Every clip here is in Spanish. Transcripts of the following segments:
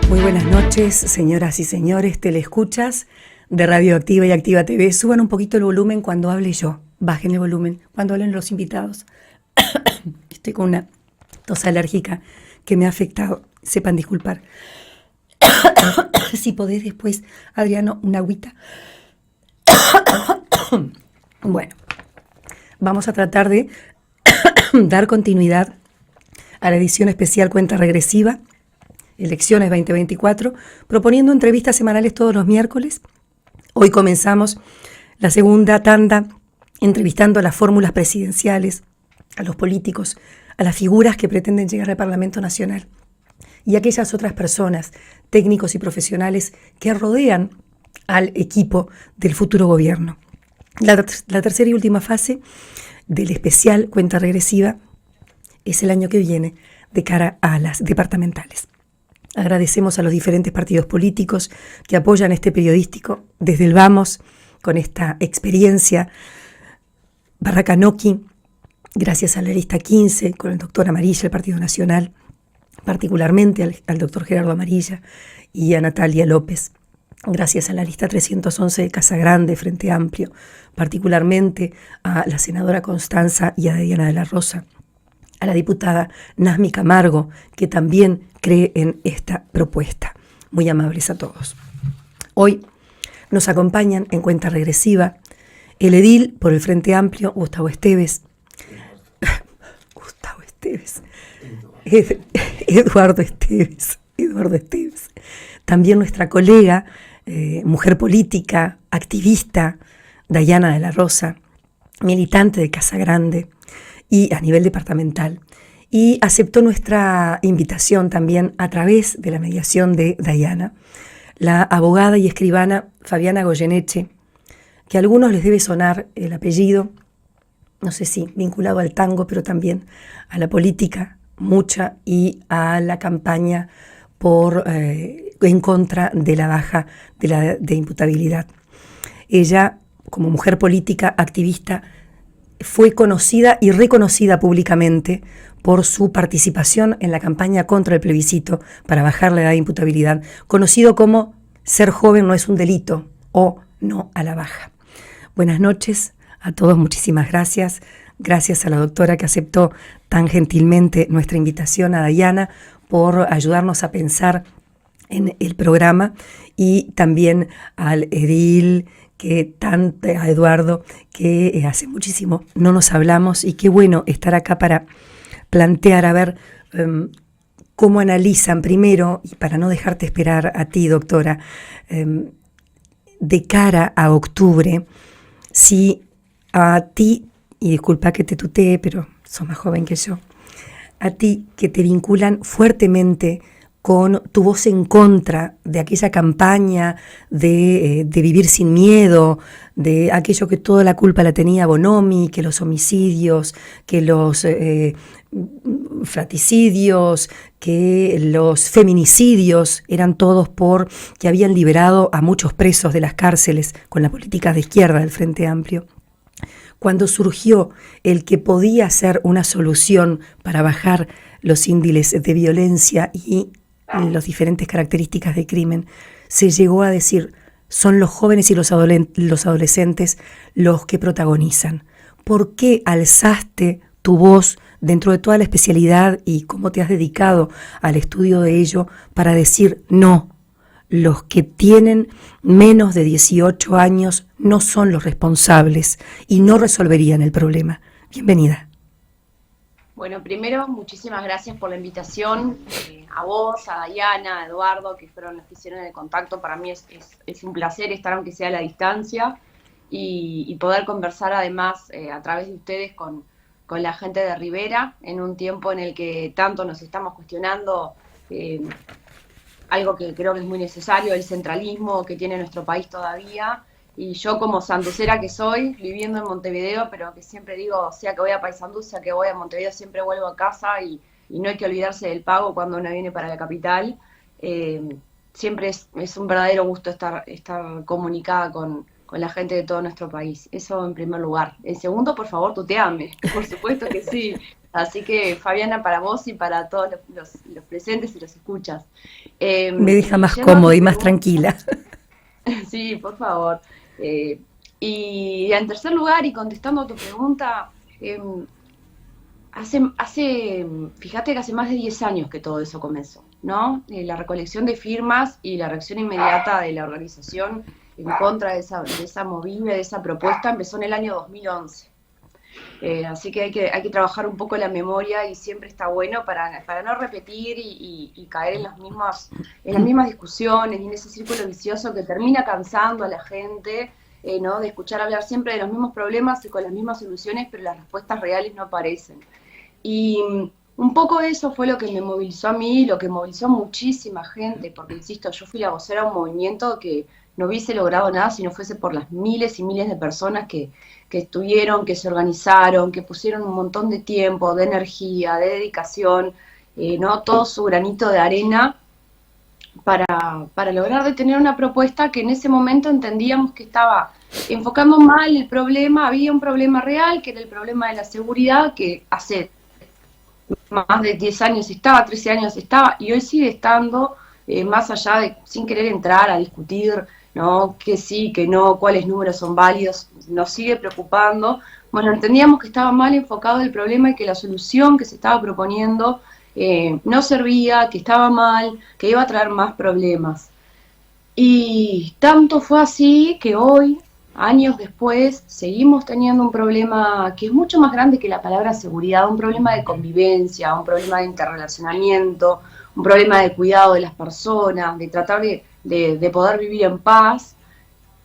Muy buenas noches, señoras y señores, teleescuchas de Radioactiva y Activa TV. Suban un poquito el volumen cuando hable yo, bajen el volumen cuando hablen los invitados. Estoy con una tos alérgica que me ha afectado, sepan disculpar. Si podés después, Adriano, una agüita. Bueno, vamos a tratar de dar continuidad a la edición especial Cuenta Regresiva, Elecciones 2024, proponiendo entrevistas semanales todos los miércoles. Hoy comenzamos la segunda tanda entrevistando a las fórmulas presidenciales, a los políticos, a las figuras que pretenden llegar al Parlamento Nacional y a aquellas otras personas, técnicos y profesionales que rodean al equipo del futuro gobierno. La tercera y última fase del especial Cuenta Regresiva es el año que viene de cara a las departamentales. Agradecemos a los diferentes partidos políticos que apoyan este periodístico desde el Vamos, con esta experiencia. Barracanoqui, gracias a la lista 15, con el doctor Amarilla, el Partido Nacional, particularmente al doctor Gerardo Amarilla y a Natalia López. Gracias a la lista 311 de Casa Grande, Frente Amplio, particularmente a la senadora Constanza y a Diana de la Rosa, a la diputada Nazmi Camargo, que también cree en esta propuesta. Muy amables a todos. Hoy nos acompañan en Cuenta Regresiva el edil por el Frente Amplio, Gustavo Esteves. Gustavo Esteves. Eduardo Esteves. También nuestra colega, mujer política, activista, Dayana de la Rosa, militante de Casa Grande y a nivel departamental. Y aceptó nuestra invitación también a través de la mediación de Dayana, la abogada y escribana Fabiana Goyeneche, que a algunos les debe sonar el apellido, no sé si vinculado al tango, pero también a la política, mucha, y a la campaña en contra de la baja de imputabilidad. Ella, como mujer política, activista, fue conocida y reconocida públicamente por su participación en la campaña contra el plebiscito para bajar la edad de imputabilidad, conocido como Ser joven no es un delito o No a la baja. Buenas noches a todos, muchísimas gracias. Gracias a la doctora que aceptó tan gentilmente nuestra invitación, a Dayana, por ayudarnos a pensar en el programa, y también al edil, a Eduardo, que hace muchísimo no nos hablamos, y qué bueno estar acá para plantear, a ver cómo analizan primero, y para no dejarte esperar a ti, doctora, de cara a octubre, si a ti, y disculpa que te tutee, pero sos más joven que yo, a ti que te vinculan fuertemente con tu voz en contra de aquella campaña de vivir sin miedo, de aquello que toda la culpa la tenía Bonomi, que los homicidios, que los fraticidios, que los feminicidios eran todos porque habían liberado a muchos presos de las cárceles con las políticas de izquierda del Frente Amplio. Cuando surgió el que podía ser una solución para bajar los índices de violencia y las diferentes características de crimen, se llegó a decir, son los jóvenes y los adolescentes los que protagonizan. ¿Por qué alzaste tu voz dentro de toda la especialidad y cómo te has dedicado al estudio de ello para decir no? Los que tienen menos de 18 años no son los responsables y no resolverían el problema. Bienvenida. Bueno, primero, muchísimas gracias por la invitación, a vos, a Dayana, a Eduardo, que fueron los que hicieron el contacto. Para mí es un placer estar, aunque sea a la distancia, y poder conversar además a través de ustedes con la gente de Rivera, en un tiempo en el que tanto nos estamos cuestionando algo que creo que es muy necesario, el centralismo que tiene nuestro país todavía. Y yo, como sanducera que soy, viviendo en Montevideo, pero que siempre digo, sea que voy a Paysandú, sea que voy a Montevideo, siempre vuelvo a casa, y no hay que olvidarse del pago cuando uno viene para la capital. Siempre es un verdadero gusto estar comunicada con con la gente de todo nuestro país. Eso en primer lugar. En segundo, por favor, tuteame. Por supuesto que sí. Así que, Fabiana, para vos y para todos los presentes y los escuchas. Me deja más Yendo a tu cómoda y más pregunta, tranquila. sí, por favor. Y en tercer lugar, y contestando a tu pregunta, fíjate que hace más de 10 años que todo eso comenzó, ¿no? La recolección de firmas y la reacción inmediata de la organización en contra de esa movida, de esa propuesta, empezó en el año 2011. Así que hay que trabajar un poco la memoria y siempre está bueno para no repetir y caer en las mismas discusiones y en ese círculo vicioso que termina cansando a la gente, ¿no? De escuchar hablar siempre de los mismos problemas y con las mismas soluciones, pero las respuestas reales no aparecen. Y un poco eso fue lo que me movilizó a mí, lo que movilizó a muchísima gente, porque insisto, yo fui la vocera de un movimiento que no hubiese logrado nada si no fuese por las miles y miles de personas que estuvieron, que se organizaron, que pusieron un montón de tiempo, de energía, de dedicación, ¿no? Todo su granito de arena para lograr detener una propuesta que en ese momento entendíamos que estaba enfocando mal el problema. Había un problema real, que era el problema de la seguridad, que hace más de 10 años estaba, 13 años estaba, y hoy sigue estando, más allá de, sin querer entrar a discutir, ¿no? Que sí, que no, cuáles números son válidos, nos sigue preocupando. Bueno, entendíamos que estaba mal enfocado el problema y que la solución que se estaba proponiendo no servía, que estaba mal, que iba a traer más problemas. Y tanto fue así que hoy, años después, seguimos teniendo un problema que es mucho más grande que la palabra seguridad, un problema de convivencia, un problema de interrelacionamiento, un problema de cuidado de las personas, de tratar de poder vivir en paz.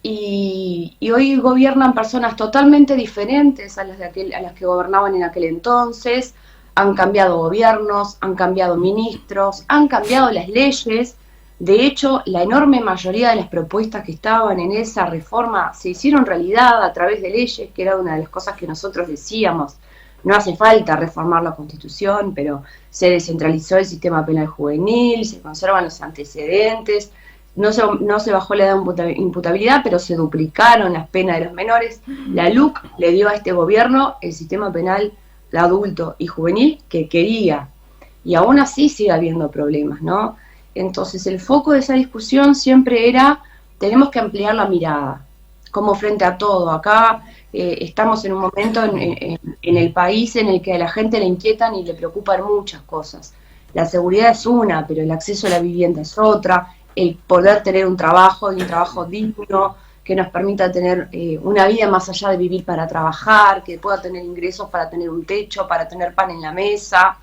Y hoy gobiernan personas totalmente diferentes a las que gobernaban en aquel entonces. Han cambiado gobiernos, han cambiado ministros, han cambiado las leyes. De hecho, la enorme mayoría de las propuestas que estaban en esa reforma se hicieron realidad a través de leyes, que era una de las cosas que nosotros decíamos. No hace falta reformar la Constitución, pero se descentralizó el sistema penal juvenil, se conservan los antecedentes, no se bajó la edad de imputabilidad, pero se duplicaron las penas de los menores. La LUC le dio a este gobierno el sistema penal adulto y juvenil que quería, y aún así sigue habiendo problemas, ¿no? Entonces el foco de esa discusión siempre era, tenemos que ampliar la mirada, como frente a todo. Acá estamos en un momento en el país en el que a la gente le inquietan y le preocupan muchas cosas. La seguridad es una, pero el acceso a la vivienda es otra, el poder tener un trabajo y un trabajo digno, que nos permita tener una vida más allá de vivir para trabajar, que pueda tener ingresos para tener un techo, para tener pan en la mesa,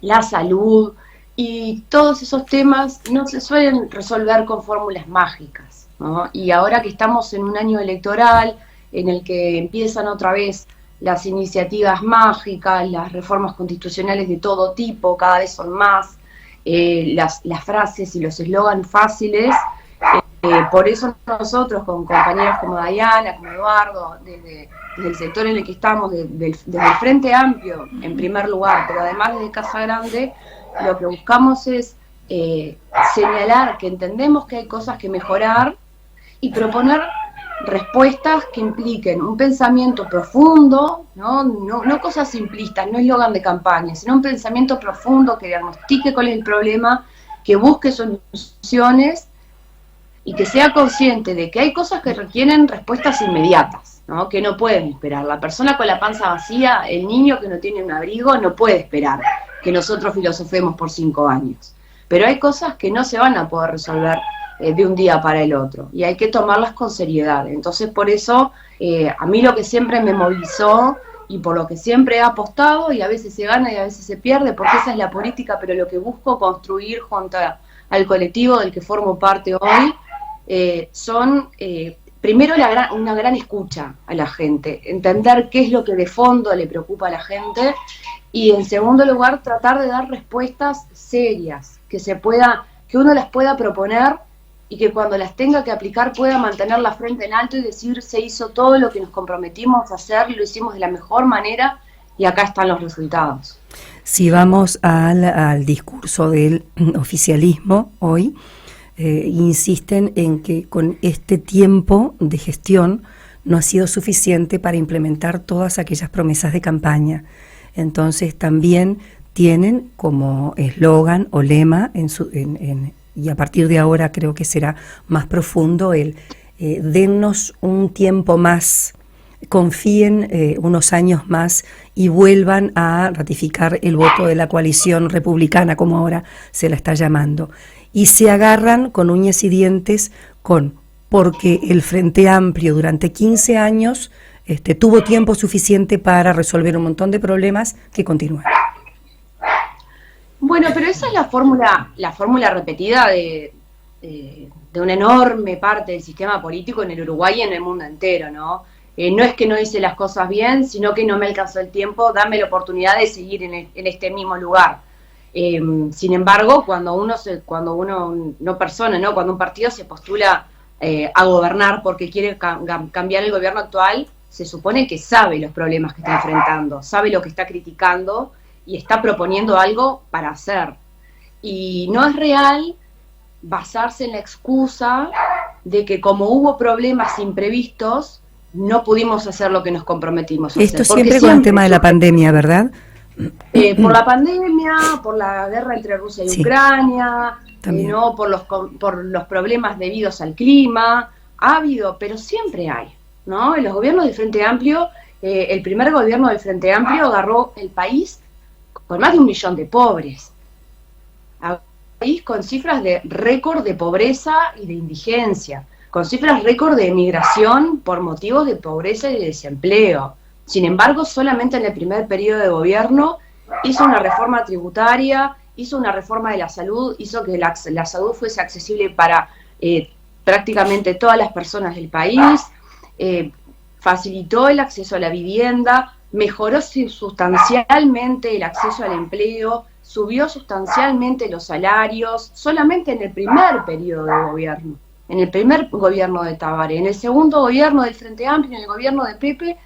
la salud, y todos esos temas no se suelen resolver con fórmulas mágicas, ¿no? Y ahora que estamos en un año electoral en el que empiezan otra vez las iniciativas mágicas, las reformas constitucionales de todo tipo, cada vez son más, las frases y los eslogans fáciles. Por eso nosotros, con compañeros como Dayana, como Eduardo, desde el sector en el que estamos, desde el Frente Amplio, en primer lugar, pero además desde Casa Grande, lo que buscamos es señalar que entendemos que hay cosas que mejorar y proponer respuestas que impliquen un pensamiento profundo, no cosas simplistas, no eslogan de campaña, sino un pensamiento profundo que diagnostique cuál es el problema, que busque soluciones y que sea consciente de que hay cosas que requieren respuestas inmediatas, ¿no? Que no pueden esperar. La persona con la panza vacía, el niño que no tiene un abrigo, no puede esperar que nosotros filosofemos por 5 años. Pero hay cosas que no se van a poder resolver de un día para el otro, y hay que tomarlas con seriedad. Entonces, por eso, a mí lo que siempre me movilizó y por lo que siempre he apostado, y a veces se gana y a veces se pierde, porque esa es la política, pero lo que busco construir junto al colectivo del que formo parte hoy, son, primero, una gran escucha a la gente, entender qué es lo que de fondo le preocupa a la gente, y en segundo lugar, tratar de dar respuestas serias, que uno las pueda proponer y que cuando las tenga que aplicar pueda mantener la frente en alto y decir, se hizo todo lo que nos comprometimos a hacer, lo hicimos de la mejor manera y acá están los resultados. Si vamos al discurso del oficialismo hoy, insisten en que con este tiempo de gestión no ha sido suficiente para implementar todas aquellas promesas de campaña. Entonces también tienen como eslogan o lema, y a partir de ahora creo que será más profundo, el dennos un tiempo más, confíen unos años más y vuelvan a ratificar el voto de la coalición republicana, como ahora se la está llamando. Y se agarran con uñas y dientes porque el Frente Amplio durante 15 años tuvo tiempo suficiente para resolver un montón de problemas que continúan. Bueno, pero esa es la fórmula repetida de una enorme parte del sistema político en el Uruguay y en el mundo entero, ¿no? No es que no hice las cosas bien, sino que no me alcanzó el tiempo, dame la oportunidad de seguir en este mismo lugar. Sin embargo, cuando un partido se postula a gobernar porque quiere cambiar el gobierno actual, se supone que sabe los problemas que está enfrentando, sabe lo que está criticando y está proponiendo algo para hacer. Y no es real basarse en la excusa de que como hubo problemas imprevistos, no pudimos hacer lo que nos comprometimos a hacer. Esto siempre con el tema de la pandemia, ¿verdad? Por la pandemia, por la guerra entre Rusia y Ucrania, no por los problemas debidos al clima, ha habido, pero siempre hay, ¿no? En los gobiernos del Frente Amplio, el primer gobierno del Frente Amplio agarró el país con más de 1 millón de pobres, un país con cifras de récord de pobreza y de indigencia, con cifras récord de emigración por motivos de pobreza y de desempleo. Sin embargo, solamente en el primer periodo de gobierno hizo una reforma tributaria, hizo una reforma de la salud, hizo que la salud fuese accesible para prácticamente todas las personas del país, facilitó el acceso a la vivienda, mejoró sustancialmente el acceso al empleo, subió sustancialmente los salarios, solamente en el primer periodo de gobierno, en el primer gobierno de Tabaré. En el segundo gobierno del Frente Amplio, en el gobierno de Pepe,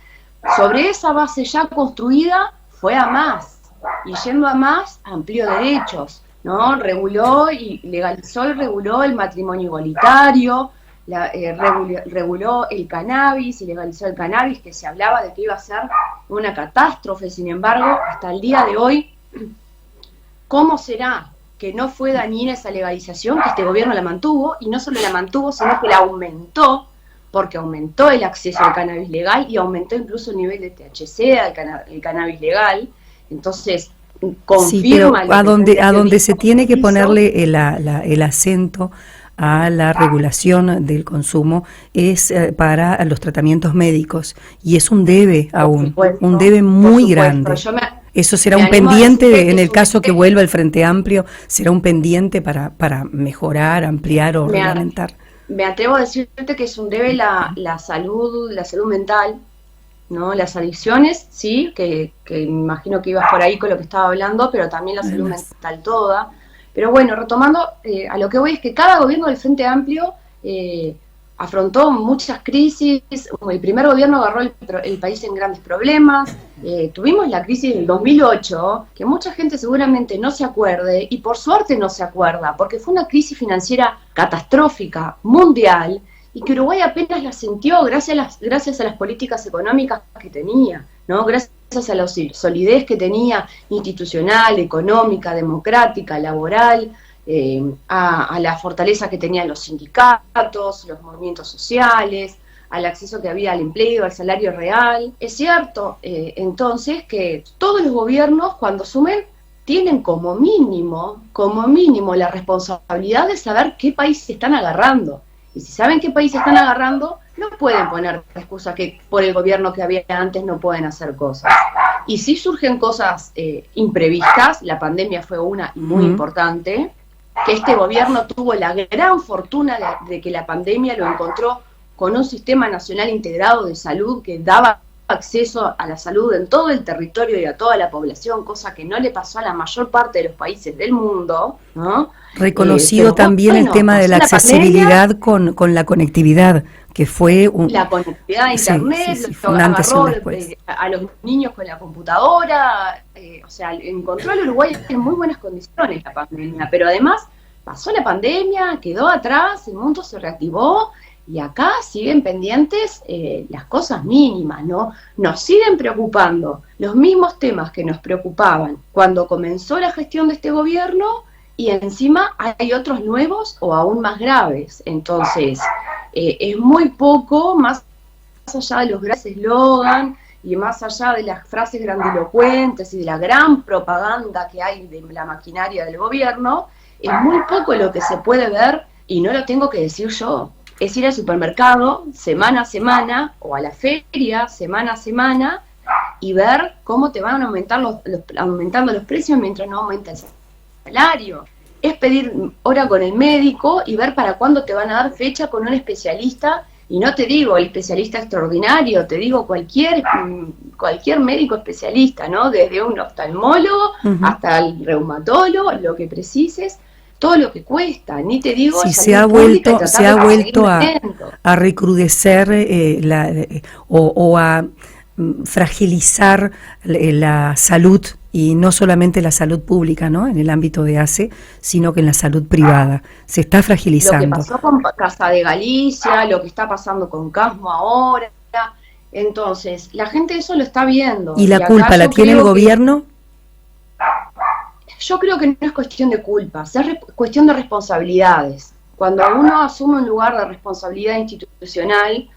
sobre esa base ya construida, fue a más, y yendo a más, amplió derechos, ¿no? Reguló y legalizó y reguló el matrimonio igualitario, reguló el cannabis y legalizó el cannabis, que se hablaba de que iba a ser una catástrofe. Sin embargo, hasta el día de hoy, ¿cómo será que no fue dañina esa legalización? Que este gobierno la mantuvo, y no solo la mantuvo, sino que la aumentó, porque aumentó el acceso al cannabis legal y aumentó incluso el nivel de THC del cannabis legal. Entonces, confirma... Sí, pero a donde se tiene que ponerle el acento a la regulación del consumo es para los tratamientos médicos, y es un debe aún, un debe muy grande. Eso será un pendiente, en el caso que vuelva el Frente Amplio, será un pendiente para mejorar, ampliar o reglamentar. Me atrevo a decirte que es un debe la salud mental, ¿no? Las adicciones, sí, que me imagino que ibas por ahí con lo que estaba hablando, pero también la salud mental toda. Pero bueno, retomando, a lo que voy es que cada gobierno del Frente Amplio afrontó muchas crisis. El primer gobierno agarró el país en grandes problemas. Tuvimos la crisis del 2008, que mucha gente seguramente no se acuerde, y por suerte no se acuerda, porque fue una crisis financiera catastrófica, mundial, y que Uruguay apenas la sintió gracias a las políticas económicas que tenía, ¿no? Gracias a la solidez que tenía institucional, económica, democrática, laboral, a la fortaleza que tenían los sindicatos, los movimientos sociales, al acceso que había al empleo, al salario real. Es cierto, entonces, que todos los gobiernos, cuando asumen, tienen como mínimo la responsabilidad de saber qué país se están agarrando. Y si saben qué país se están agarrando, no pueden poner excusa que por el gobierno que había antes no pueden hacer cosas. Y si surgen cosas imprevistas, la pandemia fue una y muy importante, que este gobierno tuvo la gran fortuna de que la pandemia lo encontró con un sistema nacional integrado de salud que daba acceso a la salud en todo el territorio y a toda la población, cosa que no le pasó a la mayor parte de los países del mundo, ¿no? Reconocido también el tema de la accesibilidad con la conectividad, que fue la conectividad a internet, fue un antes y un después. A los niños con la computadora, o sea, encontró al Uruguay en muy buenas condiciones la pandemia, pero además pasó la pandemia, quedó atrás, el mundo se reactivó y acá siguen pendientes las cosas mínimas, ¿no? Nos siguen preocupando los mismos temas que nos preocupaban cuando comenzó la gestión de este gobierno y encima hay otros nuevos o aún más graves. Entonces, es muy poco, más allá de los grandes eslogan y más allá de las frases grandilocuentes y de la gran propaganda que hay de la maquinaria del gobierno, es muy poco lo que se puede ver, y no lo tengo que decir yo. Es ir al supermercado semana a semana o a la feria semana a semana y ver cómo te van a aumentar aumentando los precios mientras no aumenta el salario. Es pedir hora con el médico y ver para cuándo te van a dar fecha con un especialista, y no te digo el especialista extraordinario, te digo cualquier médico especialista, ¿no? Desde un oftalmólogo hasta el reumatólogo, lo que precises, todo lo que cuesta, ni te digo. Sí, se ha vuelto a recrudecer o a fragilizar la salud, y no solamente la salud pública, ¿no?, en el ámbito de ACE, sino que en la salud privada. Se está fragilizando. Lo que pasó con Casa de Galicia, lo que está pasando con Casmo ahora. Entonces, la gente eso lo está viendo. ¿Y la culpa la tiene el gobierno? Yo creo que no es cuestión de culpas, es cuestión de responsabilidades. Cuando uno asume un lugar de responsabilidad institucional,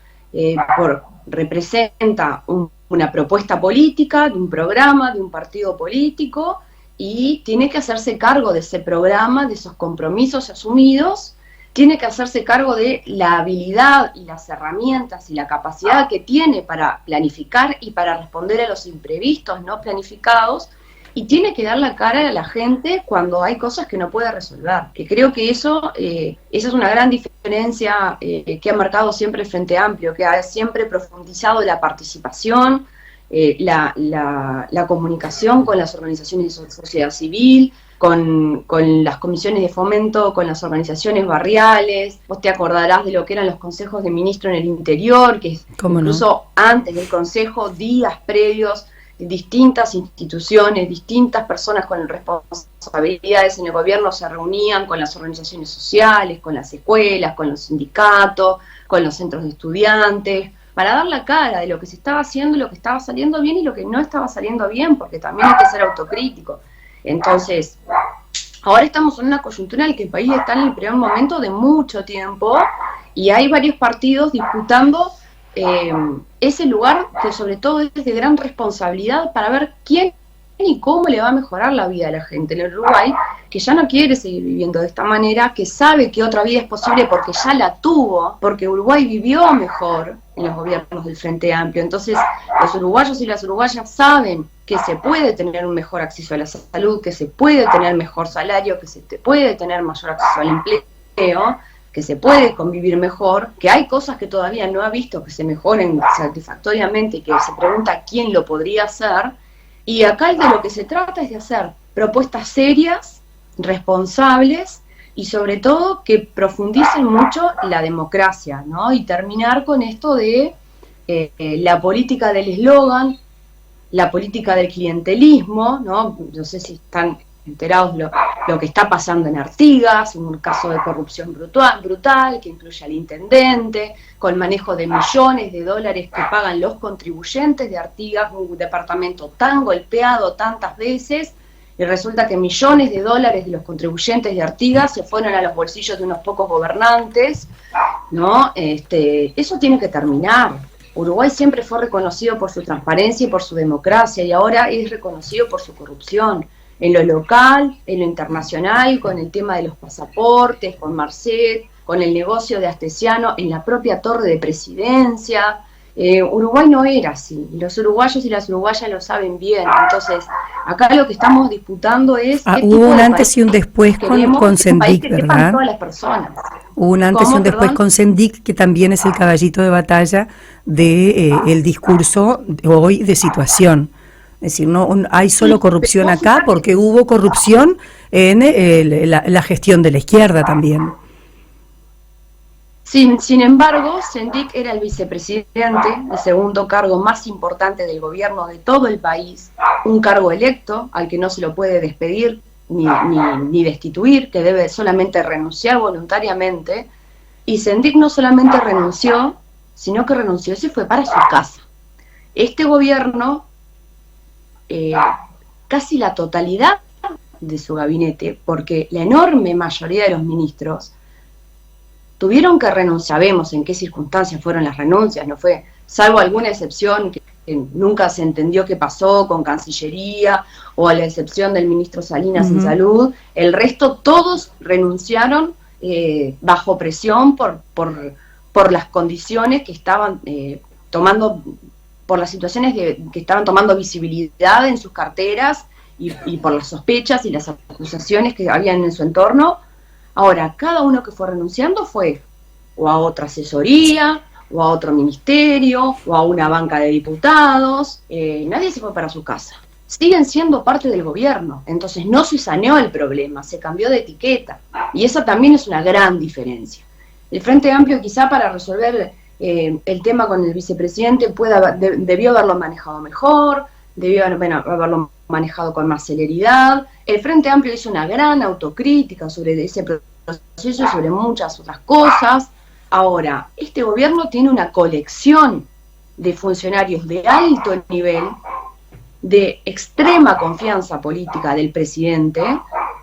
representa una propuesta política, de un programa, de un partido político, y tiene que hacerse cargo de ese programa, de esos compromisos asumidos, tiene que hacerse cargo de la habilidad y las herramientas y la capacidad que tiene para planificar y para responder a los imprevistos no planificados, y tiene que dar la cara a la gente cuando hay cosas que no puede resolver. Que creo que esa es una gran diferencia que ha marcado siempre el Frente Amplio, que ha siempre profundizado la participación, la comunicación con las organizaciones de sociedad civil, con las comisiones de fomento, con las organizaciones barriales. Vos te acordarás de lo que eran los consejos de ministro en el interior, que incluso antes del consejo, días previos, distintas instituciones, distintas personas con responsabilidades en el gobierno se reunían con las organizaciones sociales, con las escuelas, con los sindicatos, con los centros de estudiantes, para dar la cara de lo que se estaba haciendo, lo que estaba saliendo bien y lo que no estaba saliendo bien, porque también hay que ser autocrítico. Entonces, ahora estamos en una coyuntura en la que el país está en el peor momento de mucho tiempo y hay varios partidos disputando ese lugar que sobre todo es de gran responsabilidad para ver quién y cómo le va a mejorar la vida a la gente en el Uruguay, que ya no quiere seguir viviendo de esta manera, que sabe que otra vida es posible porque ya la tuvo, porque Uruguay vivió mejor en los gobiernos del Frente Amplio. Entonces, los uruguayos y las uruguayas saben que se puede tener un mejor acceso a la salud, que se puede tener mejor salario, que se puede tener mayor acceso al empleo, que se puede convivir mejor, que hay cosas que todavía no ha visto que se mejoren satisfactoriamente y que se pregunta quién lo podría hacer. Y acá de lo que se trata es de hacer propuestas serias, responsables y sobre todo que profundicen mucho la democracia, ¿no? Y terminar con esto de la política del eslogan, la política del clientelismo, ¿no? No sé si están enterados lo que está pasando en Artigas, un caso de corrupción brutal que incluye al intendente, con manejo de millones de dólares que pagan los contribuyentes de Artigas, un departamento tan golpeado tantas veces, y resulta que millones de dólares de los contribuyentes de Artigas se fueron a los bolsillos de unos pocos gobernantes, ¿no? Eso tiene que terminar. Uruguay siempre fue reconocido por su transparencia y por su democracia, y ahora es reconocido por su corrupción. En lo local, en lo internacional, con el tema de los pasaportes, con Marcet, con el negocio de Astesiano, en la propia torre de presidencia. Uruguay no era así, los uruguayos y las uruguayas lo saben bien. Entonces, acá lo que estamos disputando es... hubo un antes y un después con Sendik, ¿verdad? Todas las personas. Hubo un antes y un después con Sendik, que también es el caballito de batalla de el discurso hoy de situación. Es decir, no hay solo corrupción acá, porque hubo corrupción en la gestión de la izquierda también. Sin embargo, Sendik era el vicepresidente, el segundo cargo más importante del gobierno de todo el país, un cargo electo al que no se lo puede despedir ni destituir, que debe solamente renunciar voluntariamente, y Sendik no solamente renunció, sino que renunció y se fue para su casa. Este gobierno, casi la totalidad de su gabinete, porque la enorme mayoría de los ministros tuvieron que renunciar. Sabemos en qué circunstancias fueron las renuncias, no fue, salvo alguna excepción que nunca se entendió qué pasó con Cancillería, o a la excepción del ministro Salinas en Salud, el resto todos renunciaron bajo presión por las condiciones que estaban tomando, por las situaciones que estaban tomando visibilidad en sus carteras y por las sospechas y las acusaciones que habían en su entorno. Ahora, cada uno que fue renunciando fue o a otra asesoría, o a otro ministerio, o a una banca de diputados. Nadie se fue para su casa. Siguen siendo parte del gobierno. Entonces no se saneó el problema, se cambió de etiqueta. Y esa también es una gran diferencia. El Frente Amplio, quizá para resolver el tema con el vicepresidente, debió haberlo manejado mejor, debió haberlo manejado con más celeridad. El Frente Amplio hizo una gran autocrítica sobre ese proceso y sobre muchas otras cosas. Ahora, este gobierno tiene una colección de funcionarios de alto nivel, de extrema confianza política del presidente,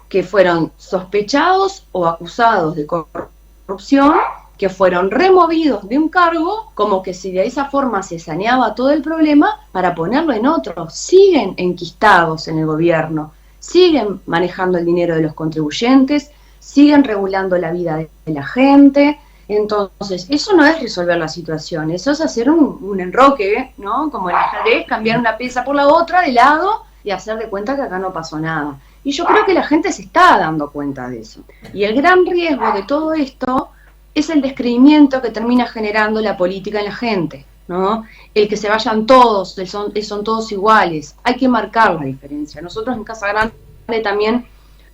que fueron sospechados o acusados de corrupción, que fueron removidos de un cargo, como que si de esa forma se saneaba todo el problema, para ponerlo en otro. Siguen enquistados en el gobierno, siguen manejando el dinero de los contribuyentes, siguen regulando la vida de la gente. Entonces, eso no es resolver la situación, eso es hacer un enroque, ¿no? Como el ajedrez, cambiar una pieza por la otra de lado y hacer de cuenta que acá no pasó nada. Y yo creo que la gente se está dando cuenta de eso. Y el gran riesgo de todo esto es el descreimiento que termina generando la política en la gente, ¿no? El que se vayan todos, son todos iguales. Hay que marcar la diferencia. Nosotros en Casa Grande también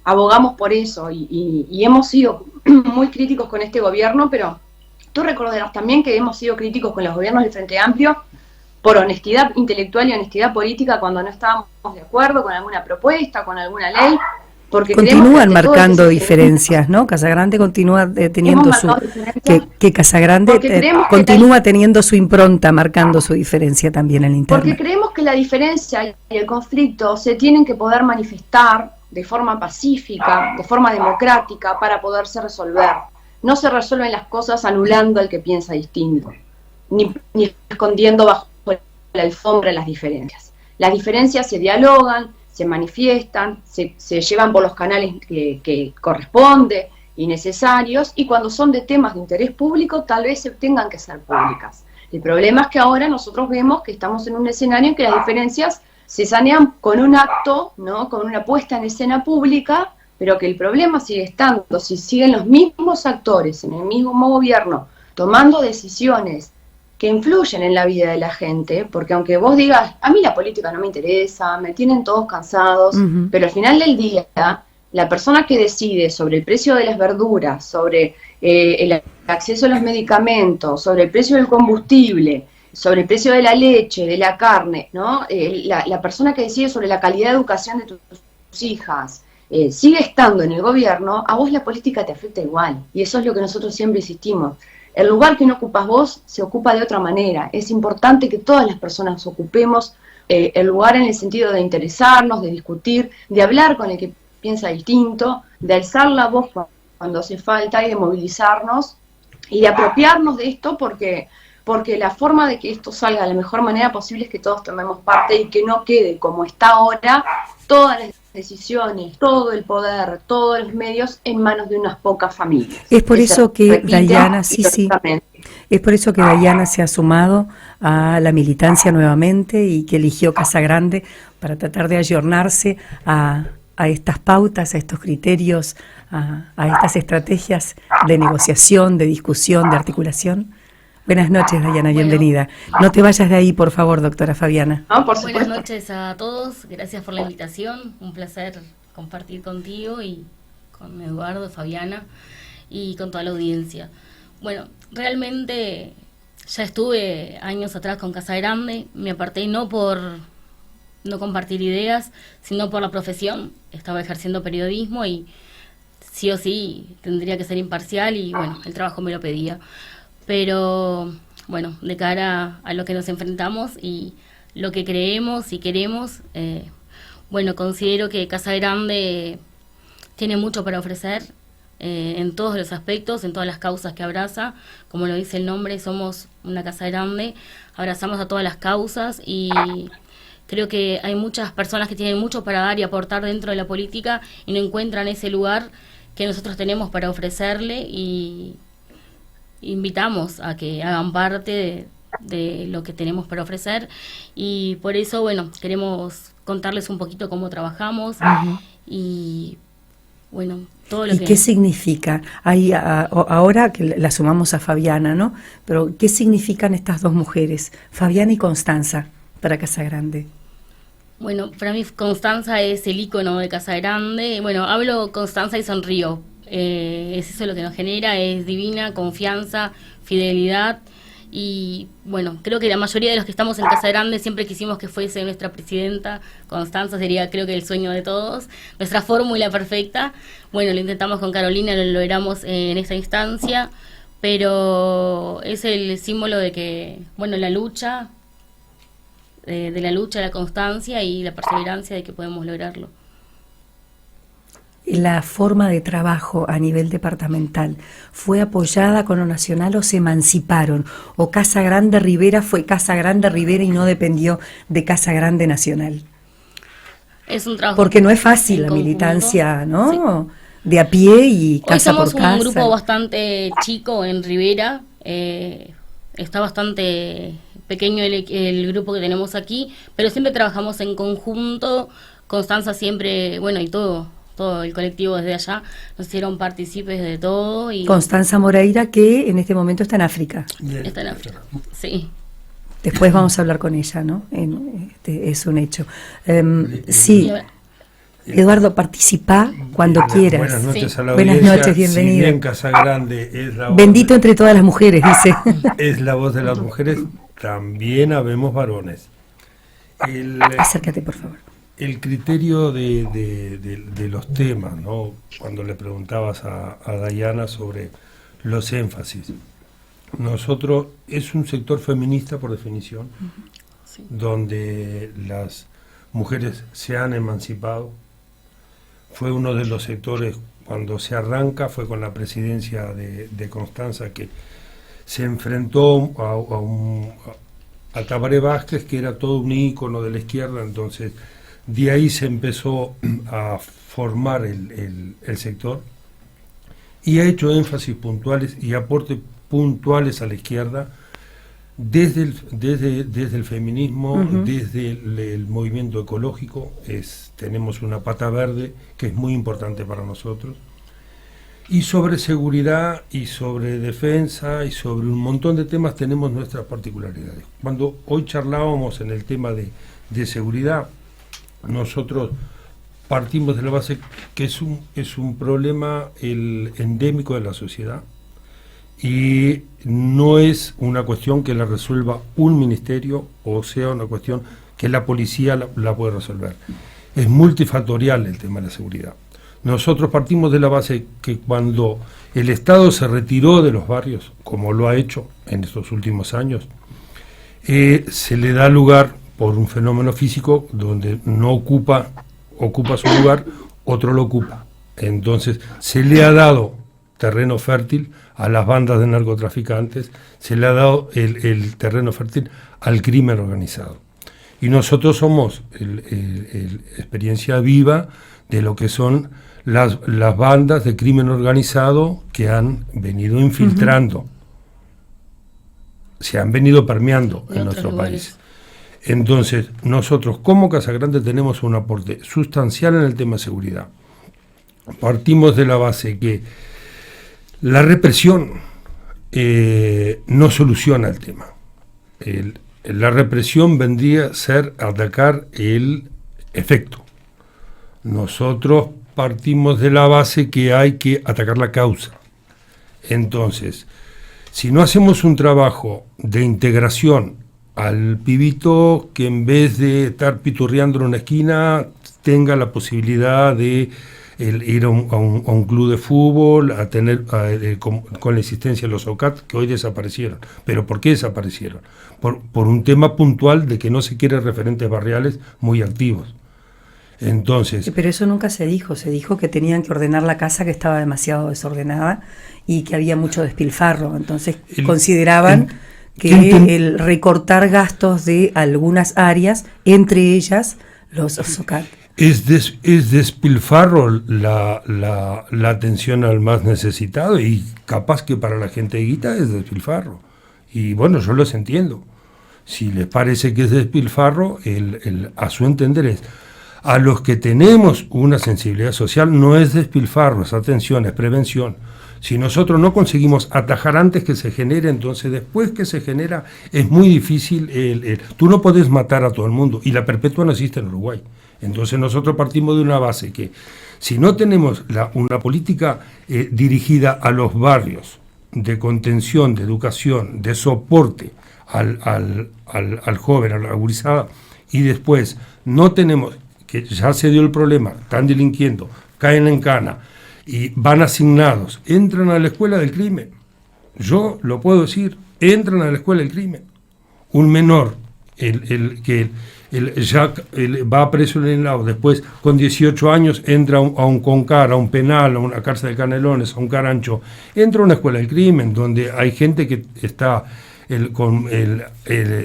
abogamos por eso y hemos sido muy críticos con este gobierno, pero tú recordarás también que hemos sido críticos con los gobiernos del Frente Amplio por honestidad intelectual y honestidad política cuando no estábamos de acuerdo con alguna propuesta, con alguna ley, porque continúan marcando diferencias, ¿no? Casagrande continúa teniendo que Casagrande continúa teniendo su impronta, marcando su diferencia también en la interna. Porque creemos que la diferencia y el conflicto se tienen que poder manifestar de forma pacífica, de forma democrática, para poderse resolver. No se resuelven las cosas anulando al que piensa distinto, ni escondiendo bajo la alfombra las diferencias. Las diferencias se dialogan, se manifiestan, se llevan por los canales que corresponde y necesarios, y cuando son de temas de interés público, tal vez se tengan que ser públicas. El problema es que ahora nosotros vemos que estamos en un escenario en que las diferencias se sanean con un acto, ¿no? Con una puesta en escena pública, pero que el problema sigue estando. Si siguen los mismos actores en el mismo gobierno tomando decisiones que influyen en la vida de la gente, porque aunque vos digas, a mí la política no me interesa, me tienen todos cansados, pero al final del día, la persona que decide sobre el precio de las verduras, sobre el acceso a los medicamentos, sobre el precio del combustible, sobre el precio de la leche, de la carne, ¿no? La persona que decide sobre la calidad de educación de tus hijas, sigue estando en el gobierno, a vos la política te afecta igual. Y eso es lo que nosotros siempre insistimos. El lugar que no ocupas vos se ocupa de otra manera. Es importante que todas las personas ocupemos el lugar en el sentido de interesarnos, de discutir, de hablar con el que piensa distinto, de alzar la voz cuando hace falta y de movilizarnos y de apropiarnos de esto porque la forma de que esto salga de la mejor manera posible es que todos tomemos parte y que no quede como está ahora todas las decisiones, todo el poder, todos los medios en manos de unas pocas familias. Es por eso que Dayana, es por eso que Dayana se ha sumado a la militancia nuevamente y que eligió Casagrande para tratar de ayornarse a estas pautas, a estos criterios, a estas estrategias de negociación, de discusión, de articulación. Buenas noches, Dayana, bienvenida. No te vayas de ahí, por favor, doctora Fabiana. No, por supuesto. Buenas noches a todos, gracias por la invitación, un placer compartir contigo y con Eduardo, Fabiana y con toda la audiencia. Bueno, realmente ya estuve años atrás con Casagrande, me aparté no por no compartir ideas, sino por la profesión. Estaba ejerciendo periodismo y sí o sí tendría que ser imparcial y bueno, el trabajo me lo pedía. Pero bueno, de cara a lo que nos enfrentamos y lo que creemos y queremos, bueno, considero que Casa Grande tiene mucho para ofrecer en todos los aspectos, en todas las causas que abraza. Como lo dice el nombre, somos una Casa Grande, abrazamos a todas las causas y creo que hay muchas personas que tienen mucho para dar y aportar dentro de la política y no encuentran ese lugar que nosotros tenemos para ofrecerle, y invitamos a que hagan parte de lo que tenemos para ofrecer, y por eso, bueno, queremos contarles un poquito cómo trabajamos y, bueno, todo lo que... ¿Y qué significa? Ahora que la sumamos a Fabiana, ¿no? Pero ¿qué significan estas dos mujeres, Fabiana y Constanza, para Casa Grande? Bueno, para mí Constanza es el ícono de Casa Grande. Bueno, hablo Constanza y sonrío. Es eso lo que nos genera, es divina, confianza, fidelidad. Y bueno, creo que la mayoría de los que estamos en Casa Grande siempre quisimos que fuese nuestra presidenta. Constanza sería, creo que, el sueño de todos, nuestra fórmula perfecta. Bueno, lo intentamos con Carolina, lo logramos en esta instancia, pero es el símbolo de que, bueno, la lucha, de la lucha, la constancia y la perseverancia de que podemos lograrlo. ¿La forma de trabajo a nivel departamental fue apoyada con lo nacional o se emanciparon? ¿O Casa Grande Rivera fue Casa Grande Rivera y no dependió de Casa Grande Nacional? Es un trabajo. Porque no es fácil la militancia, ¿no? Sí. De a pie y casa por casa. Hoy somos un grupo bastante chico en Rivera. Está bastante pequeño el grupo que tenemos aquí, pero siempre trabajamos en conjunto. Constanza siempre, bueno, y todo el colectivo desde allá nos hicieron partícipes de todo. Y Constanza Moreira, que en este momento está en África. Está en África, sí. Después vamos a hablar con ella, ¿no? Es un hecho. Sí, Eduardo, participa cuando quieras. Buenas noches a la audiencia. Buenas noches, bienvenido. Si bien Casa Grande es la voz bendito entre todas las mujeres, dice. Es la voz de las mujeres, también habemos varones. Acércate, por favor. El criterio de los temas, ¿no? Cuando le preguntabas a Dayana sobre los énfasis. Nosotros, es un sector feminista por definición, sí, donde las mujeres se han emancipado. Fue uno de los sectores, cuando se arranca, fue con la presidencia de Constanza, que se enfrentó a Tabaré Vázquez, que era todo un ícono de la izquierda. Entonces de ahí se empezó a formar el sector y ha hecho énfasis puntuales y aportes puntuales a la izquierda desde el feminismo, desde el movimiento ecológico. Tenemos una pata verde que es muy importante para nosotros, y sobre seguridad y sobre defensa y sobre un montón de temas tenemos nuestras particularidades. Cuando hoy charlábamos en el tema de seguridad, nosotros partimos de la base que es un problema endémico de la sociedad, y no es una cuestión que la resuelva un ministerio, o sea, una cuestión que la policía la puede resolver. Es multifactorial el tema de la seguridad. Nosotros partimos de la base que cuando el Estado se retiró de los barrios, como lo ha hecho en estos últimos años, se le da lugar por un fenómeno físico donde no ocupa su lugar, otro lo ocupa. Entonces se le ha dado terreno fértil a las bandas de narcotraficantes, se le ha dado el terreno fértil al crimen organizado. Y nosotros somos experiencia viva de lo que son las bandas de crimen organizado que han venido infiltrando, se han venido permeando en nuestro país. Entonces, nosotros como Casa Grande tenemos un aporte sustancial en el tema de seguridad. Partimos de la base que la represión no soluciona el tema. La represión vendría a ser atacar el efecto. Nosotros partimos de la base que hay que atacar la causa. Entonces, si no hacemos un trabajo de integración al pibito que en vez de estar piturreando en una esquina tenga la posibilidad de ir a un club de fútbol, con la existencia de los OCAT, que hoy desaparecieron. ¿Pero por qué desaparecieron? Por un tema puntual de que no se quieren referentes barriales muy activos. Entonces, pero eso nunca se dijo que tenían que ordenar la casa, que estaba demasiado desordenada y que había mucho despilfarro. Entonces consideraban que el recortar gastos de algunas áreas, entre ellas los SOCAT. Es despilfarro la atención al más necesitado, y capaz que para la gente de guita es despilfarro. Y bueno, yo los entiendo. Si les parece que es despilfarro, a su entender es... A los que tenemos una sensibilidad social no es despilfarro, es atención, es prevención. Si nosotros no conseguimos atajar antes que se genere, entonces después que se genera es muy difícil. Tú no podés matar a todo el mundo, y la perpetua no existe en Uruguay. Entonces nosotros partimos de una base que si no tenemos una política dirigida a los barrios de contención, de educación, de soporte al joven, a la gurizada, y después no tenemos... que ya se dio el problema, están delinquiendo, caen en cana y van asignados, entran a la escuela del crimen. Yo lo puedo decir, entran a la escuela del crimen. Un menor, que va preso en el lado, después con 18 años entra a un CONCAR, a un penal, a una cárcel de Canelones, a un Carancho, entra a una escuela del crimen donde hay gente que está con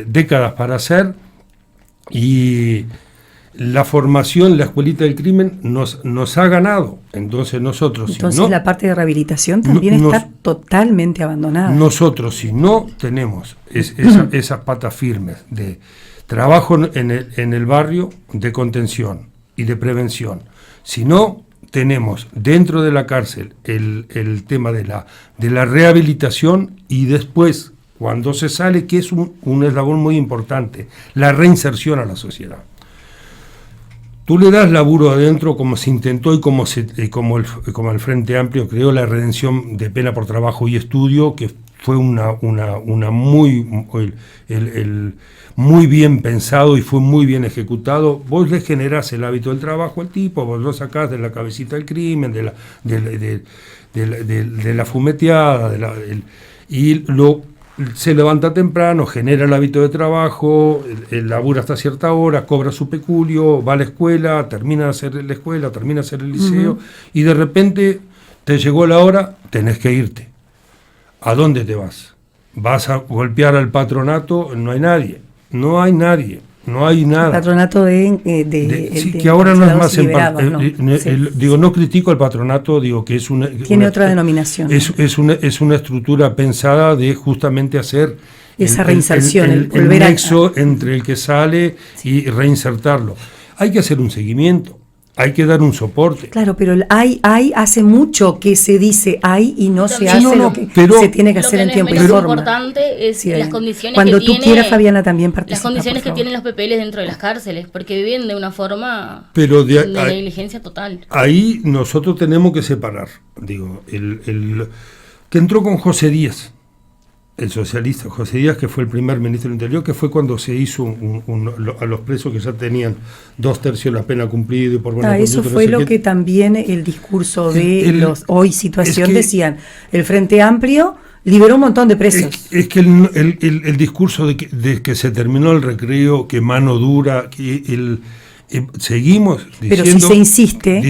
décadas para hacer, y la formación, la escuelita del crimen nos ha ganado. Entonces nosotros... Entonces la parte de rehabilitación también está totalmente abandonada. Nosotros, si no tenemos esas patas firmes de trabajo en el barrio, de contención y de prevención, si no tenemos dentro de la cárcel el tema de la rehabilitación, y después, cuando se sale, que es un eslabón muy importante, la reinserción a la sociedad. Tú le das laburo adentro, como se intentó y como el Frente Amplio creó la redención de pena por trabajo y estudio, que fue muy bien pensado y fue muy bien ejecutado. Vos le generás el hábito del trabajo al tipo, vos lo sacás de la cabecita del crimen, de la fumeteada, se levanta temprano, genera el hábito de trabajo, labura hasta cierta hora, cobra su peculio, va a la escuela, termina de hacer la escuela, termina de hacer el liceo, y de repente te llegó la hora, tenés que irte. ¿A dónde te vas? ¿Vas a golpear al patronato? No hay nadie, no hay nada. El patronato sí, que ahora no es más no critico al patronato, digo que es tiene otra denominación. Es una estructura pensada de justamente hacer esa reinserción, el nexo entre el que sale y reinsertarlo. Hay que hacer un seguimiento, hay que dar un soporte. Claro, pero hace mucho que se dice hay y no se hace lo que se tiene que hacer en tiempo y forma. Lo importante es las condiciones cuando que tú quieras, Fabiana, también participa. Las condiciones que tienen los PPLs dentro de las cárceles, porque viven de una forma de negligencia total. Ahí nosotros tenemos que separar, digo, el que entró con José Díaz, el socialista José Díaz, que fue el primer ministro del Interior, que fue cuando se hizo a los presos que ya tenían 2/3 de la pena cumplida y por buena conducta. Eso fue lo que también el discurso de los Hoy Situación decían. El Frente Amplio liberó un montón de presos. Es que el discurso de que se terminó el recreo, que mano dura, que seguimos diciendo... Pero si se insiste,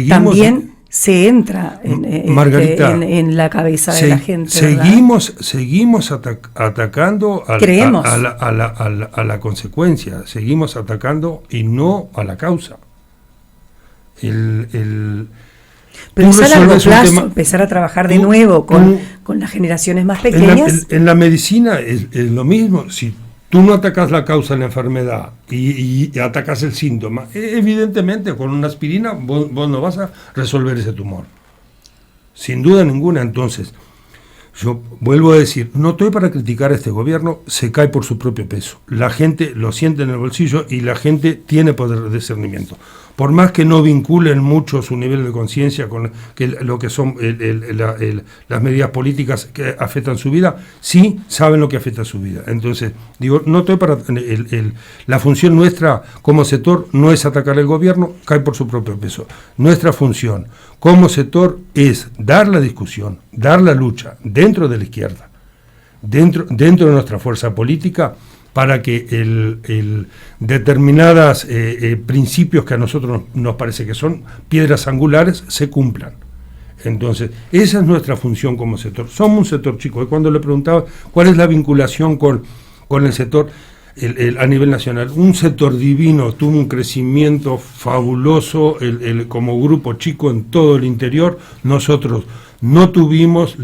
también... se entra en la cabeza de la gente. Seguimos atacando a la consecuencia, seguimos atacando y no a la causa. Pero es a largo plazo empezar a trabajar de nuevo con las generaciones más pequeñas. En la medicina es lo mismo. Si tú no atacas la causa de la enfermedad y atacas el síntoma, evidentemente con una aspirina vos no vas a resolver ese tumor. Sin duda ninguna. Entonces, Yo vuelvo a decir, no estoy para criticar a este gobierno, se cae por su propio peso. La gente lo siente en el bolsillo y la gente tiene poder de discernimiento. Por más que no vinculen mucho su nivel de conciencia con lo que son las medidas políticas que afectan su vida, sí saben lo que afecta su vida. Entonces, digo, no estoy para... la función nuestra como sector no es atacar al gobierno, cae por su propio peso. Nuestra función como sector es dar la discusión, dar la lucha dentro de la izquierda, dentro de nuestra fuerza política, para que determinados principios que a nosotros nos parece que son piedras angulares se cumplan. Entonces, esa es nuestra función como sector. Somos un sector chico. Y cuando le preguntaba cuál es la vinculación con el sector a nivel nacional, un sector divino, tuvo un crecimiento fabuloso como grupo chico en todo el interior. Nosotros no tuvimos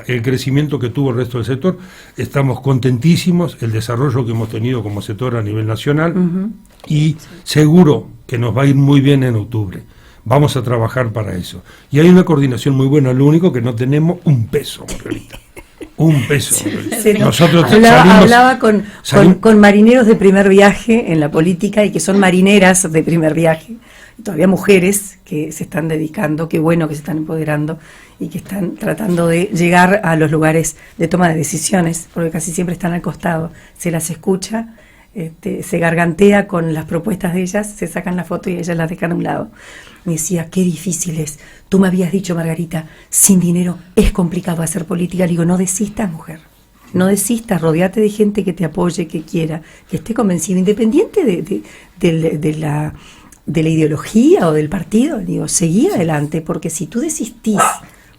el crecimiento que tuvo el resto del sector. Estamos contentísimos, el desarrollo que hemos tenido como sector a nivel nacional, y seguro que nos va a ir muy bien en octubre. Vamos a trabajar para eso. Y hay una coordinación muy buena, lo único que no tenemos un peso, Margarita. Un peso. Sí, nosotros hablaba con marineros de primer viaje en la política y que son marineras de primer viaje. Todavía mujeres que se están dedicando, qué bueno que se están empoderando y que están tratando de llegar a los lugares de toma de decisiones, porque casi siempre están al costado. Se las escucha, se gargantea con las propuestas de ellas, se sacan la foto y ellas las dejan a un lado. Me decía, qué difícil es. Tú me habías dicho, Margarita, sin dinero es complicado hacer política. Le digo, no desistas, mujer. No desistas, rodeate de gente que te apoye, que quiera, que esté convencido, independiente de la ideología o del partido. Digo, seguí adelante, porque si tú desistís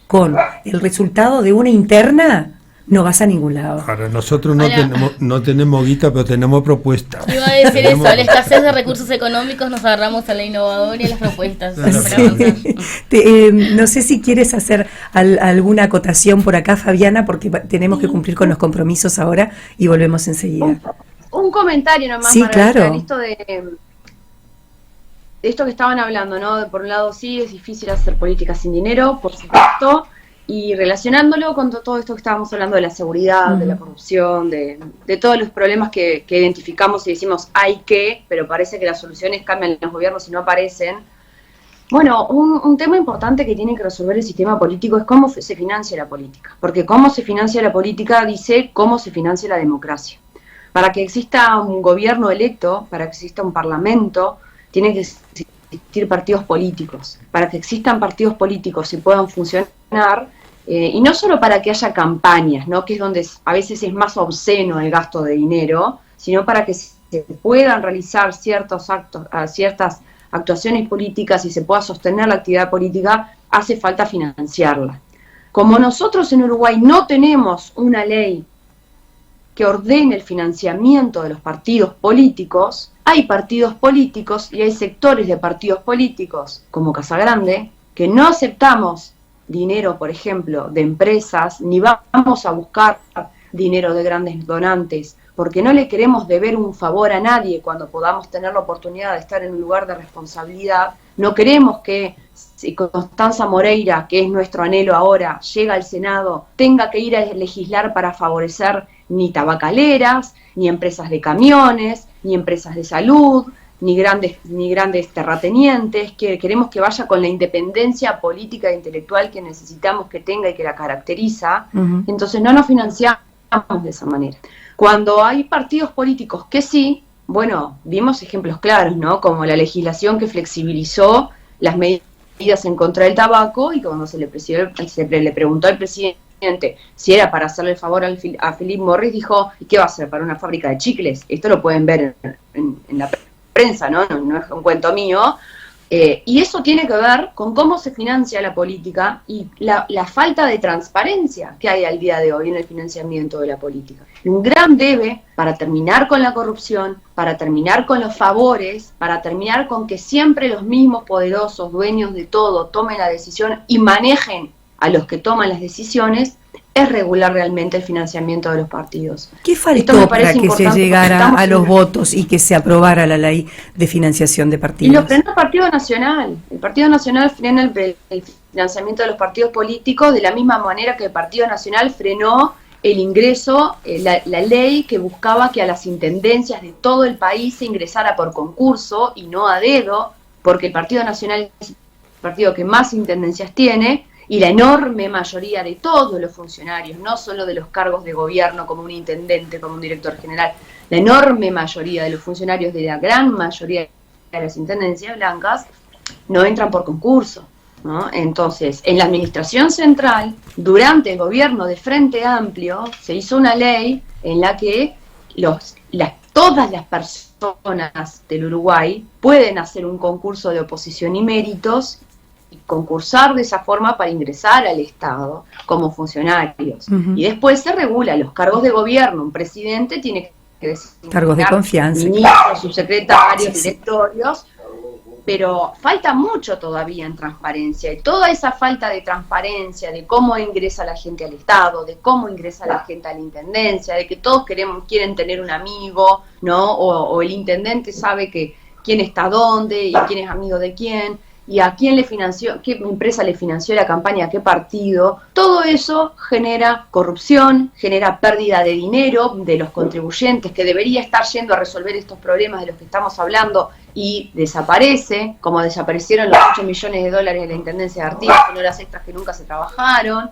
con el resultado de una interna, no vas a ningún lado. Ahora, nosotros no tenemos guita, pero tenemos propuestas. Iba a decir eso, a la escasez de recursos económicos nos agarramos a la innovadora y a las propuestas. Sí. No sé si quieres hacer alguna acotación por acá, Fabiana, porque tenemos que cumplir con los compromisos ahora y volvemos enseguida. Un comentario nomás, sí, Margarita, claro. de esto que estaban hablando, ¿no? Por un lado, sí, es difícil hacer política sin dinero, por supuesto, y relacionándolo con todo esto que estábamos hablando de la seguridad, de la corrupción, de todos los problemas que identificamos y decimos hay que, pero parece que las soluciones cambian en los gobiernos y no aparecen. Bueno, un tema importante que tiene que resolver el sistema político es cómo se financia la política, porque cómo se financia la política dice cómo se financia la democracia. Para que exista un gobierno electo, para que exista un parlamento, tiene que existir partidos políticos. Para que existan partidos políticos y puedan funcionar, y no solo para que haya campañas, ¿no? Que es donde a veces es más obsceno el gasto de dinero, sino para que se puedan realizar ciertos actos, ciertas actuaciones políticas y se pueda sostener la actividad política, hace falta financiarla. Como nosotros en Uruguay no tenemos una ley que ordene el financiamiento de los partidos políticos, hay partidos políticos y hay sectores de partidos políticos, como Casagrande, que no aceptamos dinero, por ejemplo, de empresas, ni vamos a buscar dinero de grandes donantes, porque no le queremos deber un favor a nadie cuando podamos tener la oportunidad de estar en un lugar de responsabilidad. No queremos que si Constanza Moreira, que es nuestro anhelo ahora, llega al Senado, tenga que ir a legislar para favorecer ni tabacaleras, ni empresas de camiones, ni empresas de salud, ni grandes terratenientes. Que queremos que vaya con la independencia política e intelectual que necesitamos que tenga y que la caracteriza. Entonces no nos financiamos de esa manera. Cuando hay partidos políticos que sí, bueno, vimos ejemplos claros, ¿no? Como la legislación que flexibilizó las medidas en contra del tabaco, y cuando se le preguntó al presidente si era para hacerle el favor a Philip Morris, dijo, ¿y qué va a hacer? ¿Para una fábrica de chicles? Esto lo pueden ver en la prensa, ¿no? No es un cuento mío. Y eso tiene que ver con cómo se financia la política y la falta de transparencia que hay al día de hoy en el financiamiento de la política. Un gran debe para terminar con la corrupción, para terminar con los favores, para terminar con que siempre los mismos poderosos, dueños de todo, tomen la decisión y manejen a los que toman las decisiones es regular realmente el financiamiento de los partidos. ¿Qué faltó para que se llegara a los votos y que se aprobara la ley de financiación de partidos? Y lo frenó el Partido Nacional. El Partido Nacional frena el financiamiento de los partidos políticos de la misma manera que el Partido Nacional frenó el ingreso, la ley que buscaba que a las intendencias de todo el país se ingresara por concurso y no a dedo, porque el Partido Nacional es el partido que más intendencias tiene, y la enorme mayoría de todos los funcionarios, no solo de los cargos de gobierno como un intendente, como un director general, la enorme mayoría de los funcionarios de la gran mayoría de las intendencias blancas no entran por concurso, ¿no? Entonces, en la administración central, durante el gobierno de Frente Amplio, se hizo una ley en la que todas las personas del Uruguay pueden hacer un concurso de oposición y méritos y concursar de esa forma para ingresar al Estado como funcionarios. Y después se regula los cargos de gobierno. Un presidente tiene que designar cargos de confianza, ministros, subsecretarios, directorios, pero falta mucho todavía en transparencia, y toda esa falta de transparencia de cómo ingresa la gente al Estado, de cómo ingresa la gente a la intendencia, de que todos quieren tener un amigo, ¿no? O el intendente sabe que quién está dónde y quién es amigo de quién, y a quién le financió, qué empresa le financió la campaña, a qué partido. Todo eso genera corrupción, genera pérdida de dinero de los contribuyentes, que debería estar yendo a resolver estos problemas de los que estamos hablando, y desaparece, como desaparecieron los 8 millones de dólares de la Intendencia de Artigas, con horas extras que nunca se trabajaron,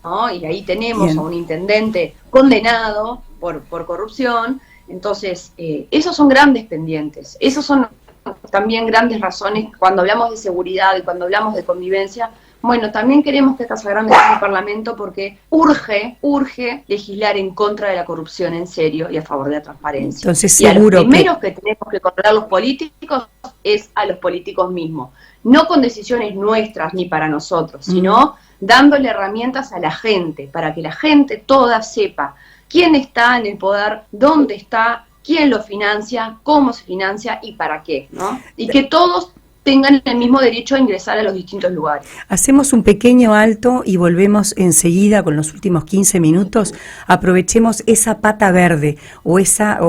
¿no? Y ahí tenemos a un intendente condenado por corrupción. Entonces, esos son grandes pendientes, esos son también grandes razones cuando hablamos de seguridad y cuando hablamos de convivencia. Bueno, también queremos que Casagrande esté en el Parlamento porque urge legislar en contra de la corrupción en serio y a favor de la transparencia. Entonces, seguro y a los primeros que tenemos que controlar los políticos es a los políticos mismos, no con decisiones nuestras ni para nosotros, sino dándole herramientas a la gente, para que la gente toda sepa quién está en el poder, dónde está, quién lo financia, cómo se financia y para qué, ¿no? Y que todos tengan el mismo derecho a ingresar a los distintos lugares. Hacemos un pequeño alto y volvemos enseguida con los últimos 15 minutos. Aprovechemos esa pata verde o esa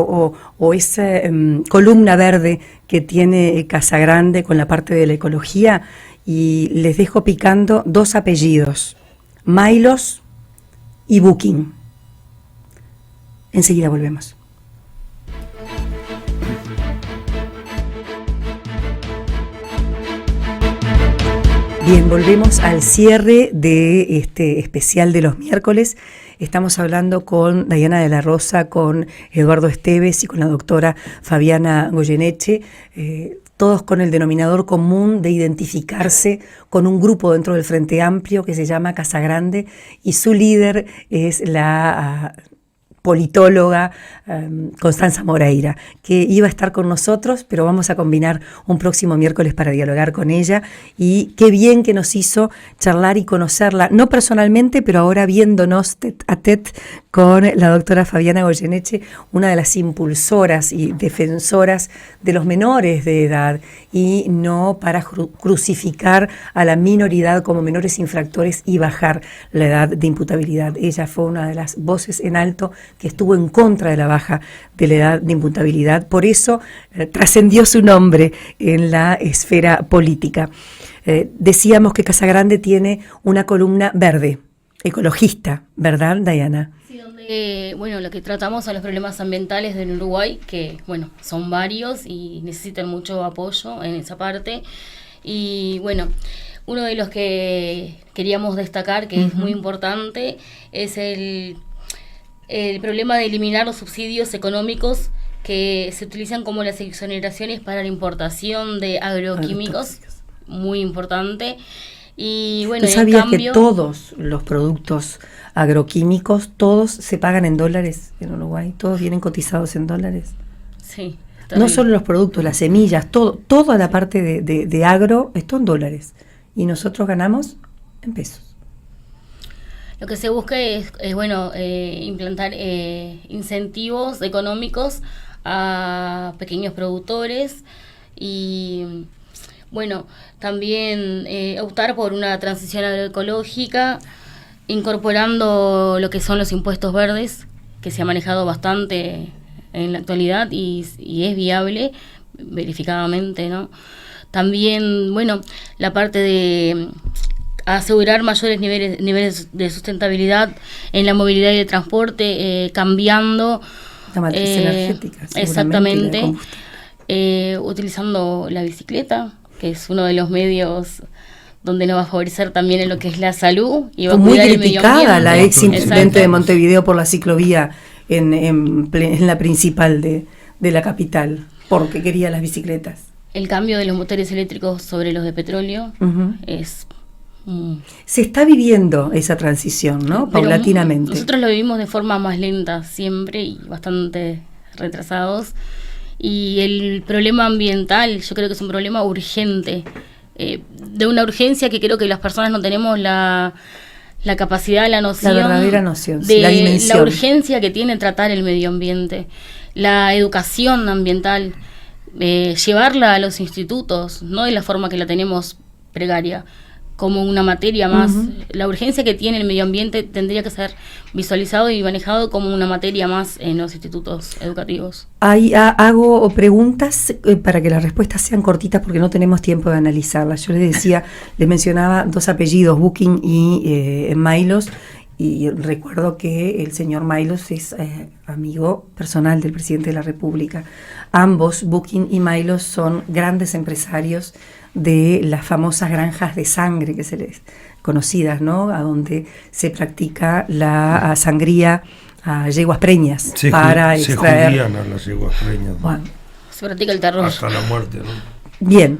columna verde que tiene Casagrande con la parte de la ecología, y les dejo picando 2 apellidos, Mailos y Booking. Enseguida volvemos. Bien, volvemos al cierre de este especial de los miércoles. Estamos hablando con Dayana de la Rosa, con Eduardo Esteves y con la doctora Fabiana Goyeneche, todos con el denominador común de identificarse con un grupo dentro del Frente Amplio que se llama Casagrande, y su líder es la politóloga Constanza Moreira, que iba a estar con nosotros, pero vamos a combinar un próximo miércoles para dialogar con ella, y qué bien que nos hizo charlar y conocerla, no personalmente, pero ahora viéndonos tête a tête con la doctora Fabiana Goyeneche, una de las impulsoras y defensoras de los menores de edad, y no para crucificar a la minoridad como menores infractores y bajar la edad de imputabilidad. Ella fue una de las voces en alto que estuvo en contra de la baja de la edad de imputabilidad. Por eso trascendió su nombre en la esfera política. Decíamos que Casagrande tiene una columna verde, ecologista, ¿verdad, Dayana? Sí, donde, lo que tratamos son los problemas ambientales del Uruguay, que, son varios y necesitan mucho apoyo en esa parte. Y, uno de los que queríamos destacar, que es muy importante, es el problema de eliminar los subsidios económicos que se utilizan como las exoneraciones para la importación de agroquímicos, muy importante. Y ¿Tú sabías que todos los productos agroquímicos, todos se pagan en dólares en Uruguay? Todos vienen cotizados en dólares. Sí. No solo los productos, las semillas, toda la parte de agro está en dólares. Y nosotros ganamos en pesos. Lo que se busca es implantar incentivos económicos a pequeños productores y, Bueno, también optar por una transición agroecológica, incorporando lo que son los impuestos verdes, que se ha manejado bastante en la actualidad y es viable verificadamente, ¿no? También, bueno, la parte de asegurar mayores niveles de sustentabilidad en la movilidad y el transporte, cambiando la matriz energética, exactamente, utilizando la bicicleta, que es uno de los medios donde nos va a favorecer también en lo que es la salud y va a muy cuidar el medio ambiente. criticada la ex intendente de Montevideo por la ciclovía en la principal de la capital, porque quería las bicicletas. El cambio de los motores eléctricos sobre los de petróleo es... Se está viviendo esa transición, ¿no? Paulatinamente. Nosotros lo vivimos de forma más lenta siempre y bastante retrasados. Y el problema ambiental, yo creo que es un problema urgente, de una urgencia que creo que las personas no tenemos la capacidad, la noción, la verdadera noción, de la dimensión, la urgencia que tiene tratar el medio ambiente, la educación ambiental, llevarla a los institutos, no de la forma que la tenemos precaria, como una materia más. La urgencia que tiene el medio ambiente tendría que ser visualizado y manejado como una materia más en los institutos educativos. Hago preguntas para que las respuestas sean cortitas porque no tenemos tiempo de analizarlas. Yo les mencionaba dos apellidos, Bucking y Maylos, y recuerdo que el señor Maylos es amigo personal del presidente de la República. Ambos, Bucking y Maylos, son grandes empresarios de las famosas granjas de sangre que se les conocidas, ¿no? A donde se practica la sangría a yeguas preñas para extraer. Se judían a las yeguas preñas. Bueno, se practica el terror. Hasta la muerte, ¿no? Bien,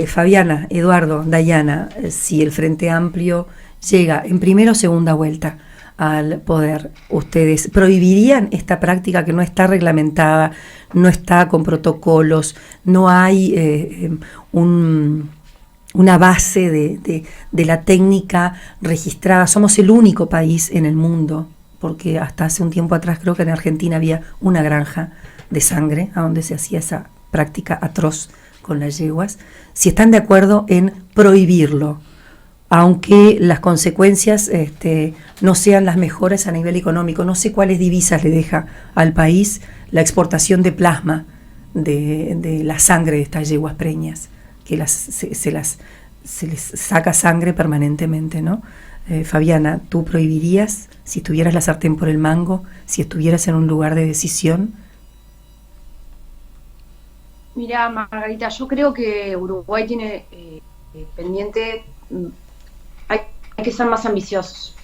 Fabiana, Eduardo, Dayana, si el Frente Amplio llega en primera o segunda vuelta al poder, ¿ustedes prohibirían esta práctica que no está reglamentada, no está con protocolos, no hay una base de la técnica registrada? Somos el único país en el mundo, porque hasta hace un tiempo atrás creo que en Argentina había una granja de sangre a donde se hacía esa práctica atroz con las yeguas. Si están de acuerdo en prohibirlo, aunque las consecuencias no sean las mejores a nivel económico. No sé cuáles divisas le deja al país la exportación de plasma de la sangre de estas yeguas preñas, que se les saca sangre permanentemente, ¿no? Fabiana, ¿tú prohibirías, si tuvieras la sartén por el mango, si estuvieras en un lugar de decisión? Mira, Margarita, yo creo que Uruguay tiene pendiente... Hay que ser más ambiciosos.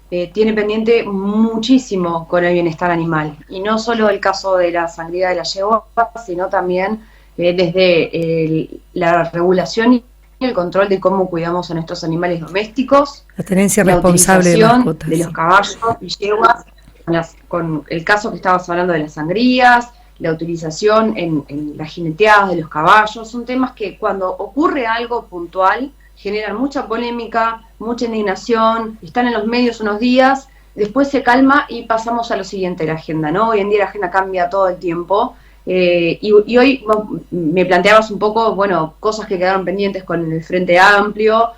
Tiene pendiente muchísimo con el bienestar animal. Y no solo el caso de la sangría de la yegua, sino también desde la regulación y el control de cómo cuidamos a nuestros animales domésticos. La tenencia responsable de mascotas. De los caballos y yeguas, con el caso que estabas hablando de las sangrías, la utilización en las jineteadas de los caballos. Son temas que cuando ocurre algo puntual generan mucha polémica, mucha indignación, están en los medios unos días, después se calma y pasamos a lo siguiente de la agenda, ¿no? Hoy en día la agenda cambia todo el tiempo, y hoy me planteabas un poco, bueno, cosas que quedaron pendientes con el Frente Amplio,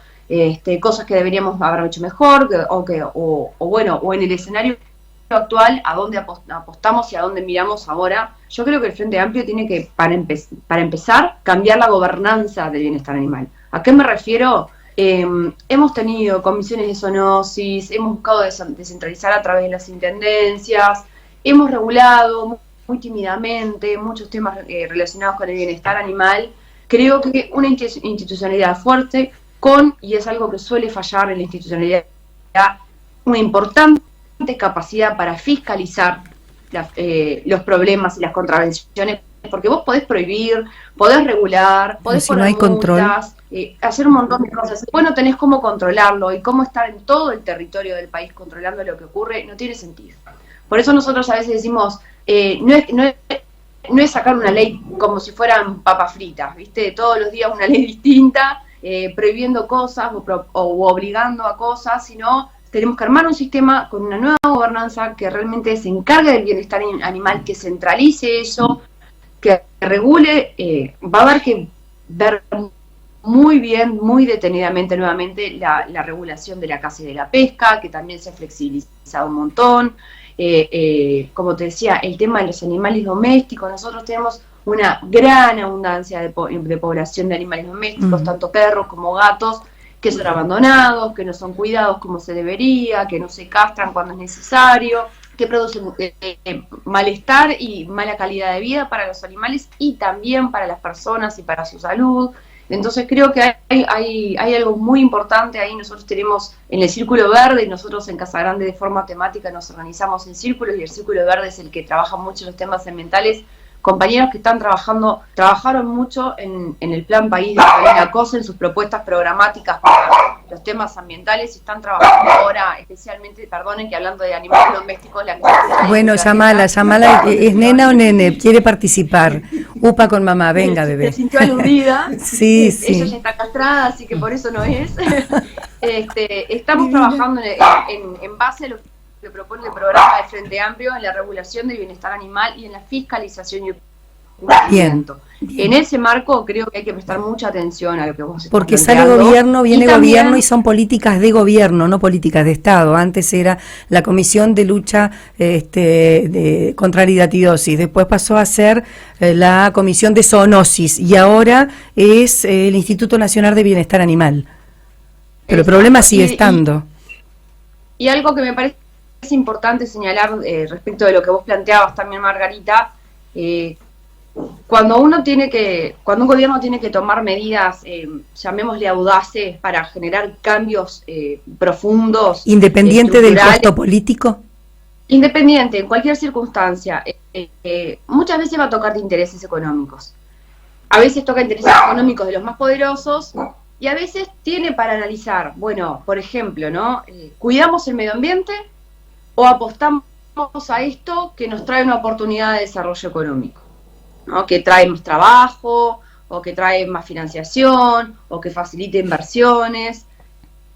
cosas que deberíamos haber hecho mejor, o en el escenario actual, a dónde apostamos y a dónde miramos ahora. Yo creo que el Frente Amplio tiene que, para empezar, cambiar la gobernanza del bienestar animal. ¿A qué me refiero? Hemos tenido comisiones de zoonosis, hemos buscado descentralizar a través de las intendencias, hemos regulado muy tímidamente muchos temas relacionados con el bienestar animal. Creo que una institucionalidad fuerte y es algo que suele fallar en la institucionalidad, una importante capacidad para fiscalizar los problemas y las contravenciones, porque vos podés prohibir, podés regular, podés poner multas, control, hacer un montón de cosas. Después no tenés cómo controlarlo, y cómo estar en todo el territorio del país controlando lo que ocurre, no tiene sentido. Por eso nosotros a veces decimos, no es sacar una ley como si fueran papas fritas, ¿viste? Todos los días una ley distinta, prohibiendo cosas o obligando a cosas, sino tenemos que armar un sistema con una nueva gobernanza que realmente se encargue del bienestar animal, que centralice eso, que regule. Va a haber que ver muy bien, muy detenidamente nuevamente la regulación de la caza y de la pesca, que también se ha flexibilizado un montón. Como te decía, el tema de los animales domésticos, nosotros tenemos una gran abundancia de población de animales domésticos, tanto perros como gatos, que son abandonados, que no son cuidados como se debería, que no se castran cuando es necesario, que producen malestar y mala calidad de vida para los animales y también para las personas y para su salud. Entonces creo que hay algo muy importante ahí. Nosotros tenemos en el Círculo Verde, y nosotros en Casa Grande de forma temática nos organizamos en círculos, y el Círculo Verde es el que trabaja mucho en los temas ambientales. Compañeros que trabajaron mucho en el Plan País de Carolina Cose, en sus propuestas programáticas para los temas ambientales, y están trabajando ahora especialmente, perdonen que hablando de animales domésticos, bueno, llamala, ¿es nena o nene? Quiere participar. Upa con mamá, venga, bebé. Se sintió aludida. Sí. Ella ya está castrada, así que por eso no es. Estamos trabajando en base a lo que propone el programa de Frente Amplio en la regulación del bienestar animal y en la fiscalización y cumplimiento. En ese marco creo que hay que prestar mucha atención a lo que vos estás porque sale gobierno, viene gobierno, y son políticas de gobierno, no políticas de Estado. Antes era la Comisión de Lucha contra la Hidatidosis, después pasó a ser la Comisión de Zoonosis, y ahora es el Instituto Nacional de Bienestar Animal. Pero el problema sigue estando. Y algo que me parece importante señalar respecto de lo que vos planteabas también, Margarita, cuando un gobierno tiene que tomar medidas, llamémosle audaces, para generar cambios profundos, independiente del costo político, independiente en cualquier circunstancia, muchas veces va a tocar de intereses económicos. A veces toca intereses económicos de los más poderosos, y a veces tiene para analizar, bueno, por ejemplo, ¿no? ¿Cuidamos el medio ambiente o apostamos a esto que nos trae una oportunidad de desarrollo económico, ¿no? Que trae más trabajo, o que trae más financiación, o que facilite inversiones?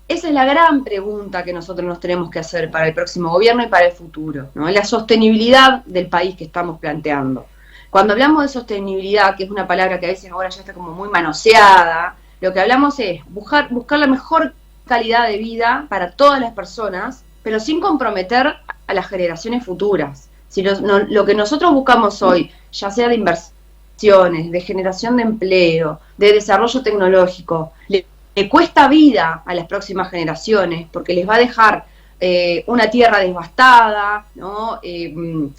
Esa es la gran pregunta que nosotros nos tenemos que hacer para el próximo gobierno y para el futuro, ¿no? La sostenibilidad del país que estamos planteando. Cuando hablamos de sostenibilidad, que es una palabra que a veces ahora ya está como muy manoseada, lo que hablamos es buscar la mejor calidad de vida para todas las personas, pero sin comprometer a las generaciones futuras. Si lo que nosotros buscamos hoy, ya sea de inversiones, de generación de empleo, de desarrollo tecnológico, le cuesta vida a las próximas generaciones, porque les va a dejar una tierra devastada, ¿no?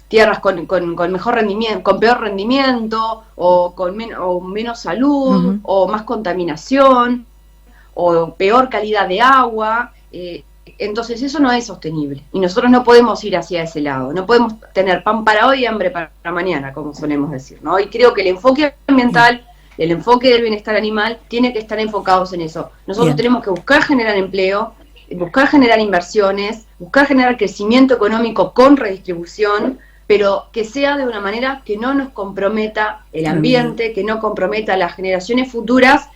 Tierras con mejor rendimiento, con peor rendimiento, o con menos salud, o más contaminación, o peor calidad de agua. Entonces eso no es sostenible, y nosotros no podemos ir hacia ese lado. No podemos tener pan para hoy y hambre para mañana, como solemos decir, ¿no? Y creo que el enfoque ambiental, el enfoque del bienestar animal, tiene que estar enfocados en eso. Nosotros tenemos que buscar generar empleo, buscar generar inversiones, buscar generar crecimiento económico con redistribución, pero que sea de una manera que no nos comprometa el ambiente, que no comprometa las generaciones futuras,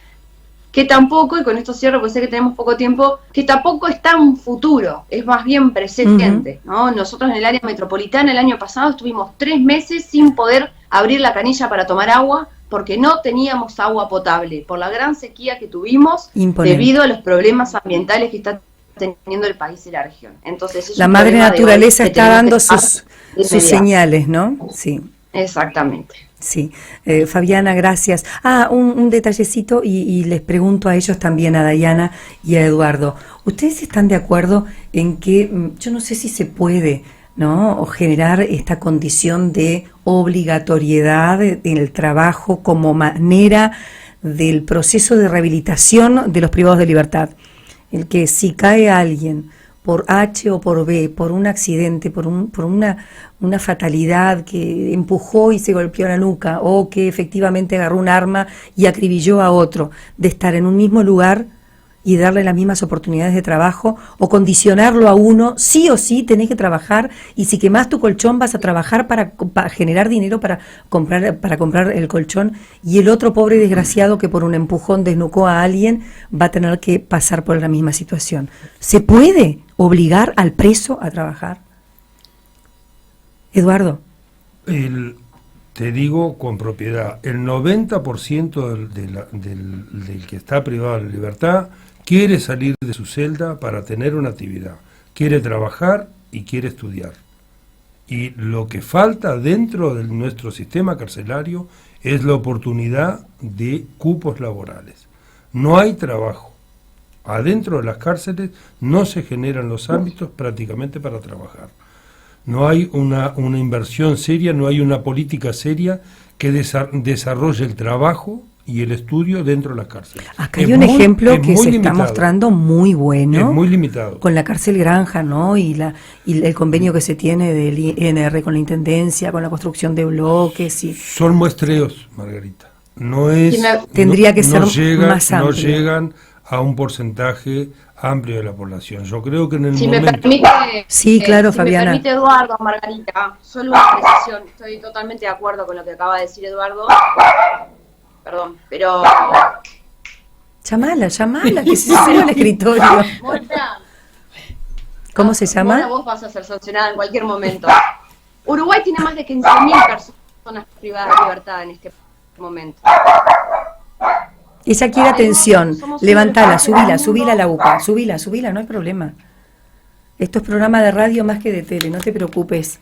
que tampoco, y con esto cierro porque sé que tenemos poco tiempo, que tampoco es tan futuro, es más bien presente, ¿no? Nosotros en el área metropolitana el año pasado estuvimos 3 meses sin poder abrir la canilla para tomar agua, porque no teníamos agua potable, por la gran sequía que tuvimos debido a los problemas ambientales que está teniendo el país y la región. Entonces, la madre naturaleza está dando sus señales, ¿no? Sí. Exactamente. Sí, Fabiana, gracias. Un detallecito y les pregunto a ellos también, a Dayana y a Eduardo. ¿Ustedes están de acuerdo en que, yo no sé si se puede, ¿no?, o generar esta condición de obligatoriedad en el trabajo como manera del proceso de rehabilitación de los privados de libertad? El que si cae alguien por H o por B, por un accidente, por una fatalidad, que empujó y se golpeó la nuca, o que efectivamente agarró un arma y acribilló a otro, de estar en un mismo lugar y darle las mismas oportunidades de trabajo, o condicionarlo a uno, sí o sí tenés que trabajar, y si quemás tu colchón vas a trabajar para generar dinero para comprar el colchón, y el otro pobre desgraciado que por un empujón desnucó a alguien va a tener que pasar por la misma situación. ¿Se puede obligar al preso a trabajar? Eduardo. te digo con propiedad, el 90% del que está privado de la libertad quiere salir de su celda para tener una actividad, quiere trabajar y quiere estudiar. Y lo que falta dentro de nuestro sistema carcelario es la oportunidad de cupos laborales. No hay trabajo. Adentro de las cárceles no se generan los ámbitos prácticamente para trabajar. No hay una inversión seria, no hay una política seria que desarrolle el trabajo y el estudio dentro de las cárceles. Acá hay un ejemplo que se está limitado, mostrando muy bueno. Es muy limitado. Con la cárcel Granja, ¿no? Y el convenio que se tiene del INR con la Intendencia, con la construcción de bloques. Son muestreos, Margarita. No es... Tendría que ser más amplio. No llegan a un porcentaje amplio de la población. Yo creo que en el si momento... me permite, sí, claro, Fabiana. Me permite, Eduardo, Margarita, solo una precisión. Estoy totalmente de acuerdo con lo que acaba de decir Eduardo. Perdón, pero... Llamala, que se sube al escritorio. ¿Cómo se llama? Mona, vos vas a ser sancionada en cualquier momento. Uruguay tiene más de 15.000 personas privadas de libertad en este momento. Ella quiere atención, levantala, subila a la UPA, subila, no hay problema. Esto es programa de radio más que de tele, no te preocupes,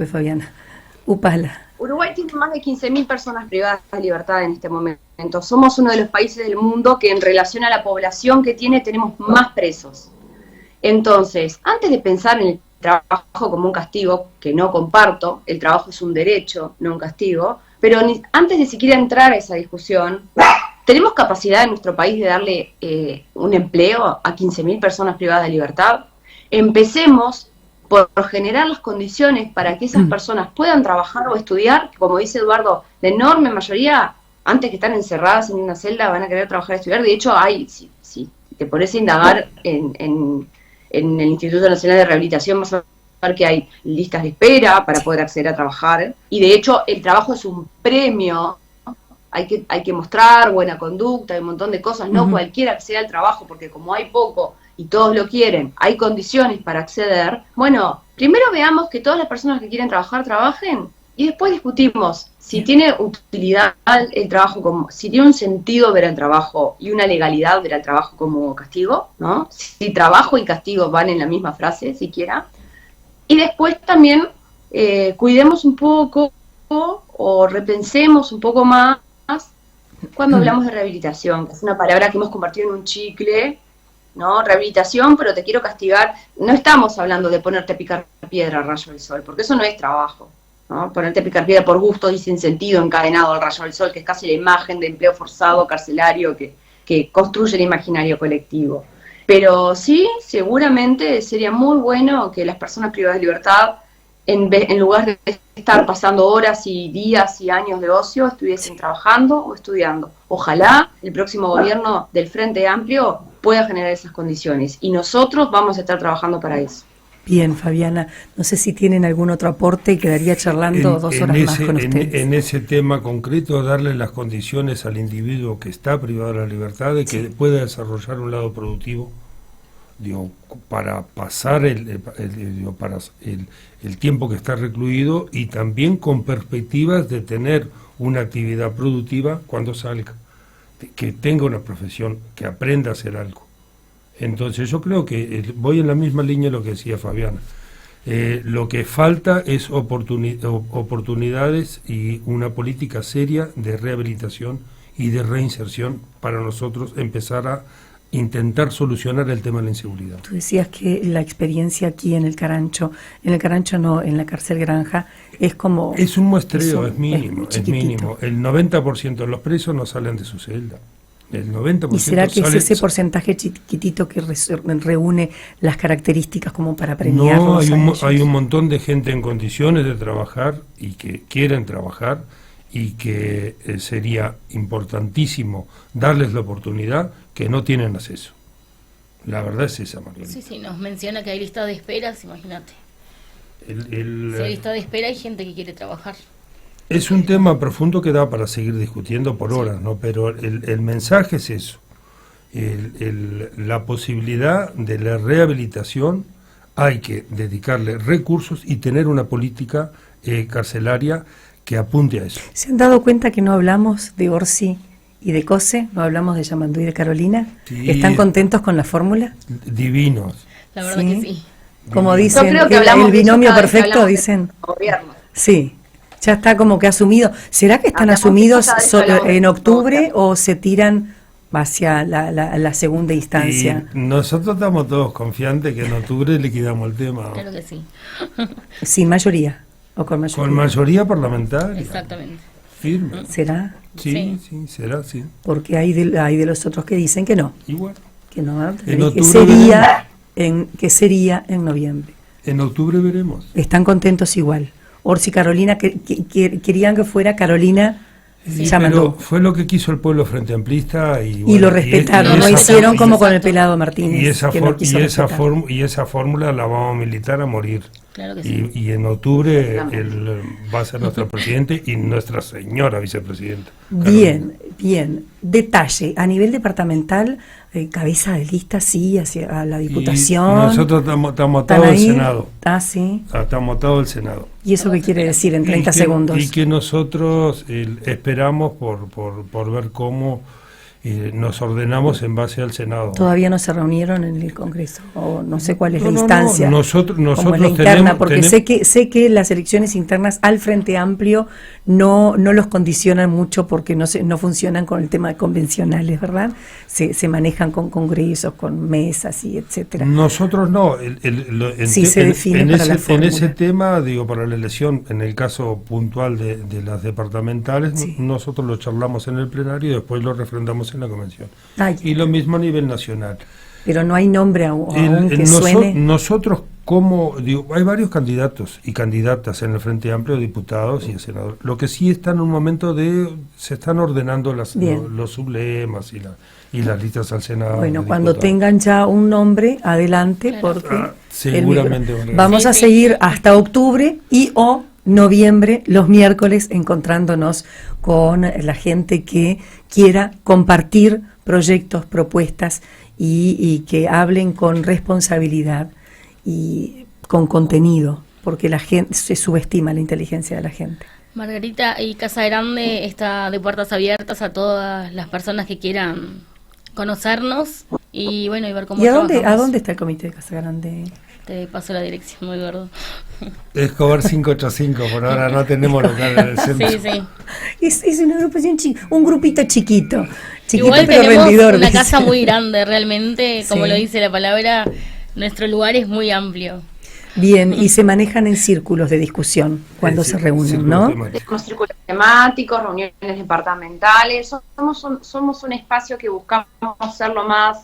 Fabiana. Upala. Uruguay tiene más de 15.000 personas privadas de libertad en este momento. Somos uno de los países del mundo que en relación a la población que tiene tenemos más presos. Entonces, antes de pensar en el trabajo como un castigo, que no comparto, el trabajo es un derecho, no un castigo, pero antes de siquiera entrar a esa discusión, ¿tenemos capacidad en nuestro país de darle un empleo a 15.000 personas privadas de libertad? Empecemos por generar las condiciones para que esas personas puedan trabajar o estudiar. Como dice Eduardo, la enorme mayoría, antes que estar encerradas en una celda, van a querer trabajar y estudiar. De hecho, si te pones a indagar en el Instituto Nacional de Rehabilitación, vas a ver que hay listas de espera para poder acceder a trabajar. Y de hecho, el trabajo es un premio. Hay que mostrar buena conducta, hay un montón de cosas, no cualquiera accede al trabajo, porque como hay poco y todos lo quieren, hay condiciones para acceder. Bueno, primero veamos que todas las personas que quieren trabajar, trabajen, y después discutimos si tiene utilidad el trabajo, si tiene un sentido ver el trabajo y una legalidad ver el trabajo como castigo, ¿no? Si trabajo y castigo van en la misma frase, siquiera. Y después también cuidemos un poco o repensemos un poco más cuando hablamos de rehabilitación, que es una palabra que hemos convertido en un chicle, ¿no? Rehabilitación, pero te quiero castigar. No estamos hablando de ponerte a picar piedra al rayo del sol, porque eso no es trabajo, ¿no? Ponerte a picar piedra por gusto y sin sentido, encadenado al rayo del sol, que es casi la imagen de empleo forzado carcelario que construye el imaginario colectivo. Pero sí, seguramente sería muy bueno que las personas privadas de libertad, en lugar de estar pasando horas y días y años de ocio, estuviesen trabajando o estudiando. Ojalá el próximo gobierno del Frente Amplio pueda generar esas condiciones y nosotros vamos a estar trabajando para eso. Bien, Fabiana, no sé si tienen algún otro aporte y quedaría charlando 2 horas más con ustedes. En ese tema concreto, darle las condiciones al individuo que está privado de la libertad de que pueda desarrollar un lado productivo, para pasar el tiempo que está recluido, y también con perspectivas de tener una actividad productiva cuando salga, que tenga una profesión, que aprenda a hacer algo. Entonces yo creo que voy en la misma línea de lo que decía Fabiana. Lo que falta es oportunidades y una política seria de rehabilitación y de reinserción para nosotros empezar a intentar solucionar el tema de la inseguridad. Tú decías que la experiencia aquí en el Carancho no, en la cárcel Granja, es como... Es un muestreo, es mínimo. El 90% de los presos no salen de su celda. El 90% ¿Y será que es ese porcentaje chiquitito que reúne las características como para premiarlos? No, hay un montón de gente en condiciones de trabajar y que quieren trabajar, y que sería importantísimo darles la oportunidad, que no tienen acceso. La verdad es esa, Margarita. Sí, nos menciona que hay lista de esperas, imagínate. Si hay lista de espera, hay gente que quiere trabajar. Es un tema profundo que da para seguir discutiendo por horas, ¿no? Pero el mensaje es eso. La posibilidad de la rehabilitación, hay que dedicarle recursos y tener una política carcelaria que apunte a eso. ¿Se han dado cuenta que no hablamos de Orsi y de Cose? ¿No hablamos de Yamandú y de Carolina? Sí. ¿Están contentos con la fórmula? Divinos. La verdad que sí. Como Yo dicen, creo que el hablamos de eso binomio cada vez que perfecto, hablamos dicen. del gobierno. Sí, ya está como que asumido. ¿Será que están Hablamos asumidos de eso cada vez que hablamos en del octubre gobierno. o se tiran hacia la segunda instancia? Y nosotros estamos todos confiantes que en octubre liquidamos el tema. Claro que sí. Sin mayoría o con mayoría. Con mayoría parlamentaria. Exactamente. Firme. ¿Será? Sí, será, sí. Porque hay de los otros que dicen que no. Igual. Que no, En que octubre sería en noviembre. En octubre veremos. Están contentos igual. Orsi y Carolina querían que fuera Carolina Sí, Yamandú. pero fue lo que quiso el pueblo frente amplista y, Y bueno, lo respetaron, y no esa hicieron forma- como con el exacto. pelado Martínez. y esa que no quiso respetar. esa fórmula la vamos a militar a morir. Claro que sí. Y en octubre él va a ser nuestro presidente y nuestra señora vicepresidenta. Bien, bien. Detalle, a nivel departamental, cabeza de lista sí, hacia a la Y Diputación. nosotros estamos ¿Están atados al ahí? Senado. Ah, sí. Estamos atados al Senado. ¿Y eso qué quiere decir en 30 segundos? Y que nosotros esperamos por ver cómo nos ordenamos en base al Senado. Todavía no se reunieron en el Congreso, o no sé cuál es la No, instancia. Nosotros como es la interna, tenemos, porque sé que las elecciones internas al Frente Amplio no los condicionan mucho porque no funcionan con el tema de convencionales, ¿verdad? Se manejan con congresos, con mesas y etcétera. Nosotros no. Sí, se define para la en fórmula. ese tema, digo, para la elección, en el caso puntual de las departamentales, Sí. nosotros lo charlamos en el plenario y después lo refrendamos en la convención. Ay, Y lo mismo a nivel nacional. pero no hay nombre aún que suene. Nosotros, hay varios candidatos y candidatas en el Frente Amplio, diputados y senadores. Lo que sí está en un momento se están ordenando Bien. los sublemas y las listas al Senado. Bueno, de cuando diputados. tengan ya un nombre, adelante, Claro. porque Seguramente van a- vamos a Sí, sí. seguir hasta octubre y o noviembre, los miércoles, encontrándonos con la gente que quiera compartir proyectos, propuestas y que hablen con responsabilidad y con contenido, porque la gente se subestima la inteligencia de la gente. Margarita, y Casa Grande está de puertas abiertas a todas las personas que quieran conocernos y bueno, y ver cómo ¿Y a dónde trabajamos. está el comité de Casa Grande? Te paso la dirección, Eduardo. Escobar 585, por ahora no tenemos local en el centro. Sí, sí. Es una agrupación un grupito chiquito Igual pero tenemos rendidor. una dice. casa muy grande, realmente, como Sí. lo dice la palabra, nuestro lugar es muy amplio. Bien, y se manejan en círculos de discusión cuando Sí, se reúnen, círculo ¿no? temático. Tenemos círculos temáticos, reuniones departamentales. Somos un espacio que buscamos ser lo más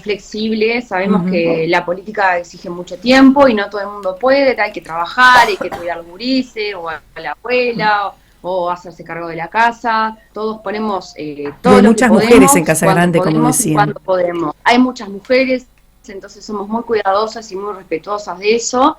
flexible. Sabemos que la política exige mucho tiempo y no todo el mundo puede. Hay que trabajar, hay que cuidar a los gurises o a la abuela o hacerse cargo de la casa. Todos ponemos todo Hay lo muchas que podemos, mujeres en Casa cuando Grande, como podemos y decían. cuando podemos. Hay muchas mujeres, entonces somos muy cuidadosas y muy respetuosas de eso,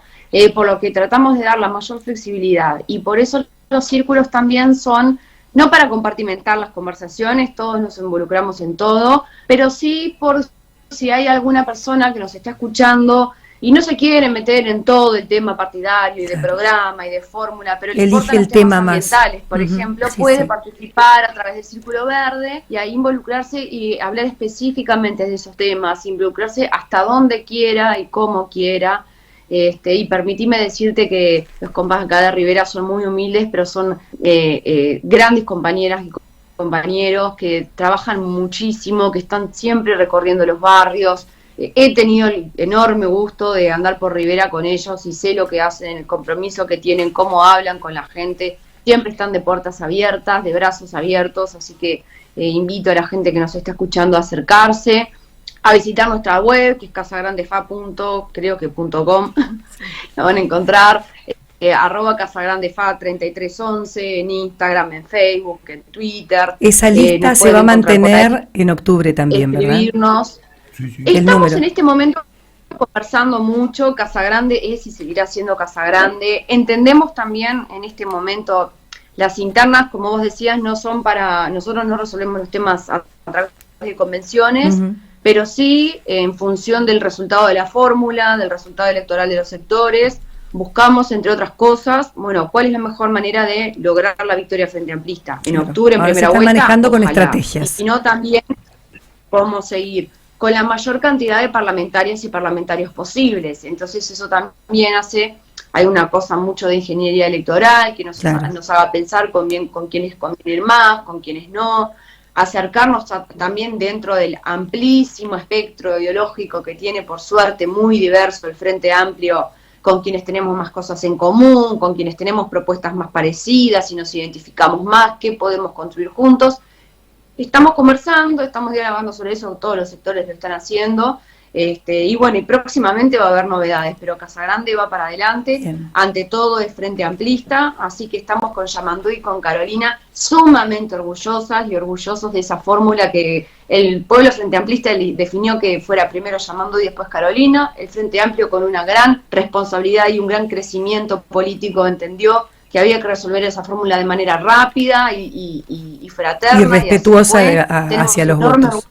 por lo que tratamos de dar la mayor flexibilidad. Y por eso los círculos también son, no para compartimentar las conversaciones, todos nos involucramos en todo, pero sí por si hay alguna persona que nos está escuchando y no se quiere meter en todo el tema partidario y de programa y de fórmula, pero le Elige importan el los temas tema más. ambientales, por Ujú, ejemplo, sí, puede sí. participar a través del Círculo Verde y ahí involucrarse y hablar específicamente de esos temas, involucrarse hasta donde quiera y como quiera. Y permitime decirte que los compas acá de Rivera son muy humildes, pero son grandes compañeras y compañeros que trabajan muchísimo, que están siempre recorriendo los barrios. He tenido el enorme gusto de andar por Rivera con ellos y sé lo que hacen, el compromiso que tienen, cómo hablan con la gente. Siempre están de puertas abiertas, de brazos abiertos, así que invito a la gente que nos está escuchando a acercarse, a visitar nuestra web, que es casagrandefa.com, la van a encontrar, @casagrandefa 3311, en Instagram, en Facebook, en Twitter. Esa lista nos se va a pueden encontrar por ahí, mantener en octubre también, ¿verdad? escribirnos. Sí, sí. El Estamos número. en este momento conversando mucho. Casa Grande es y seguirá siendo Casa Grande. Entendemos también en este momento las internas, como vos decías, no son para nosotros, no resolvemos los temas a través de convenciones, Ujú. pero sí en función del resultado de la fórmula, del resultado electoral de los sectores. buscamos, entre otras cosas, bueno, cuál es la mejor manera de lograr la victoria frente amplista. En Claro. octubre, en Ahora se primera está vuelta, manejando con ojalá. estrategias. Y si no, también podemos seguir con la mayor cantidad de parlamentarias y parlamentarios posibles. Entonces eso también hay una cosa mucho de ingeniería electoral que nos haga pensar con quiénes convienen más, con quiénes no, acercarnos también dentro del amplísimo espectro ideológico que tiene, por suerte, muy diverso el Frente Amplio, con quienes tenemos más cosas en común, con quienes tenemos propuestas más parecidas y nos identificamos más, qué podemos construir juntos. Estamos conversando, estamos dialogando sobre eso, todos los sectores lo están haciendo, y bueno, y próximamente va a haber novedades, pero Casagrande va para adelante. Bien. Ante todo es Frente Amplista, así que estamos con Yamandu y con Carolina sumamente orgullosas y orgullosos de esa fórmula que el pueblo Frente Amplista definió que fuera primero Yamandu y después Carolina. El Frente Amplio, con una gran responsabilidad y un gran crecimiento político, entendió que había que resolver esa fórmula de manera rápida y fraterna. Y respetuosa hacia los votos.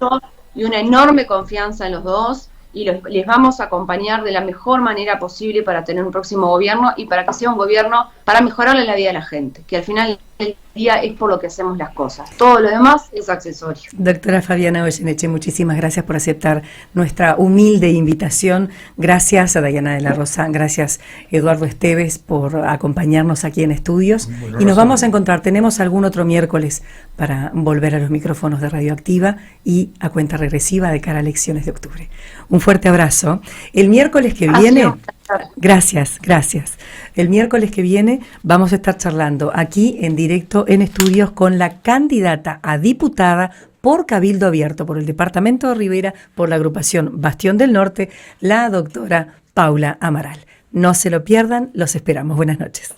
Y una enorme confianza en los dos, y les vamos a acompañar de la mejor manera posible para tener un próximo gobierno y para que sea un gobierno para mejorarle la vida a la gente, que al final del día es por lo que hacemos las cosas. Todo lo demás es accesorio. Doctora Fabiana Goyeneche, muchísimas gracias por aceptar nuestra humilde invitación. Gracias a Dayana de la Rosa, gracias Eduardo Esteves por acompañarnos aquí en estudios. Y nos vamos a encontrar, tenemos algún otro miércoles para volver a los micrófonos de Radioactiva y a cuenta regresiva de cara a elecciones de octubre. Un fuerte abrazo. El miércoles que viene... Gracias. El miércoles que viene vamos a estar charlando aquí en directo en estudios con la candidata a diputada por Cabildo Abierto por el departamento de Rivera, por la agrupación Bastión del Norte, la doctora Paula Amaral. No se lo pierdan, los esperamos. Buenas noches.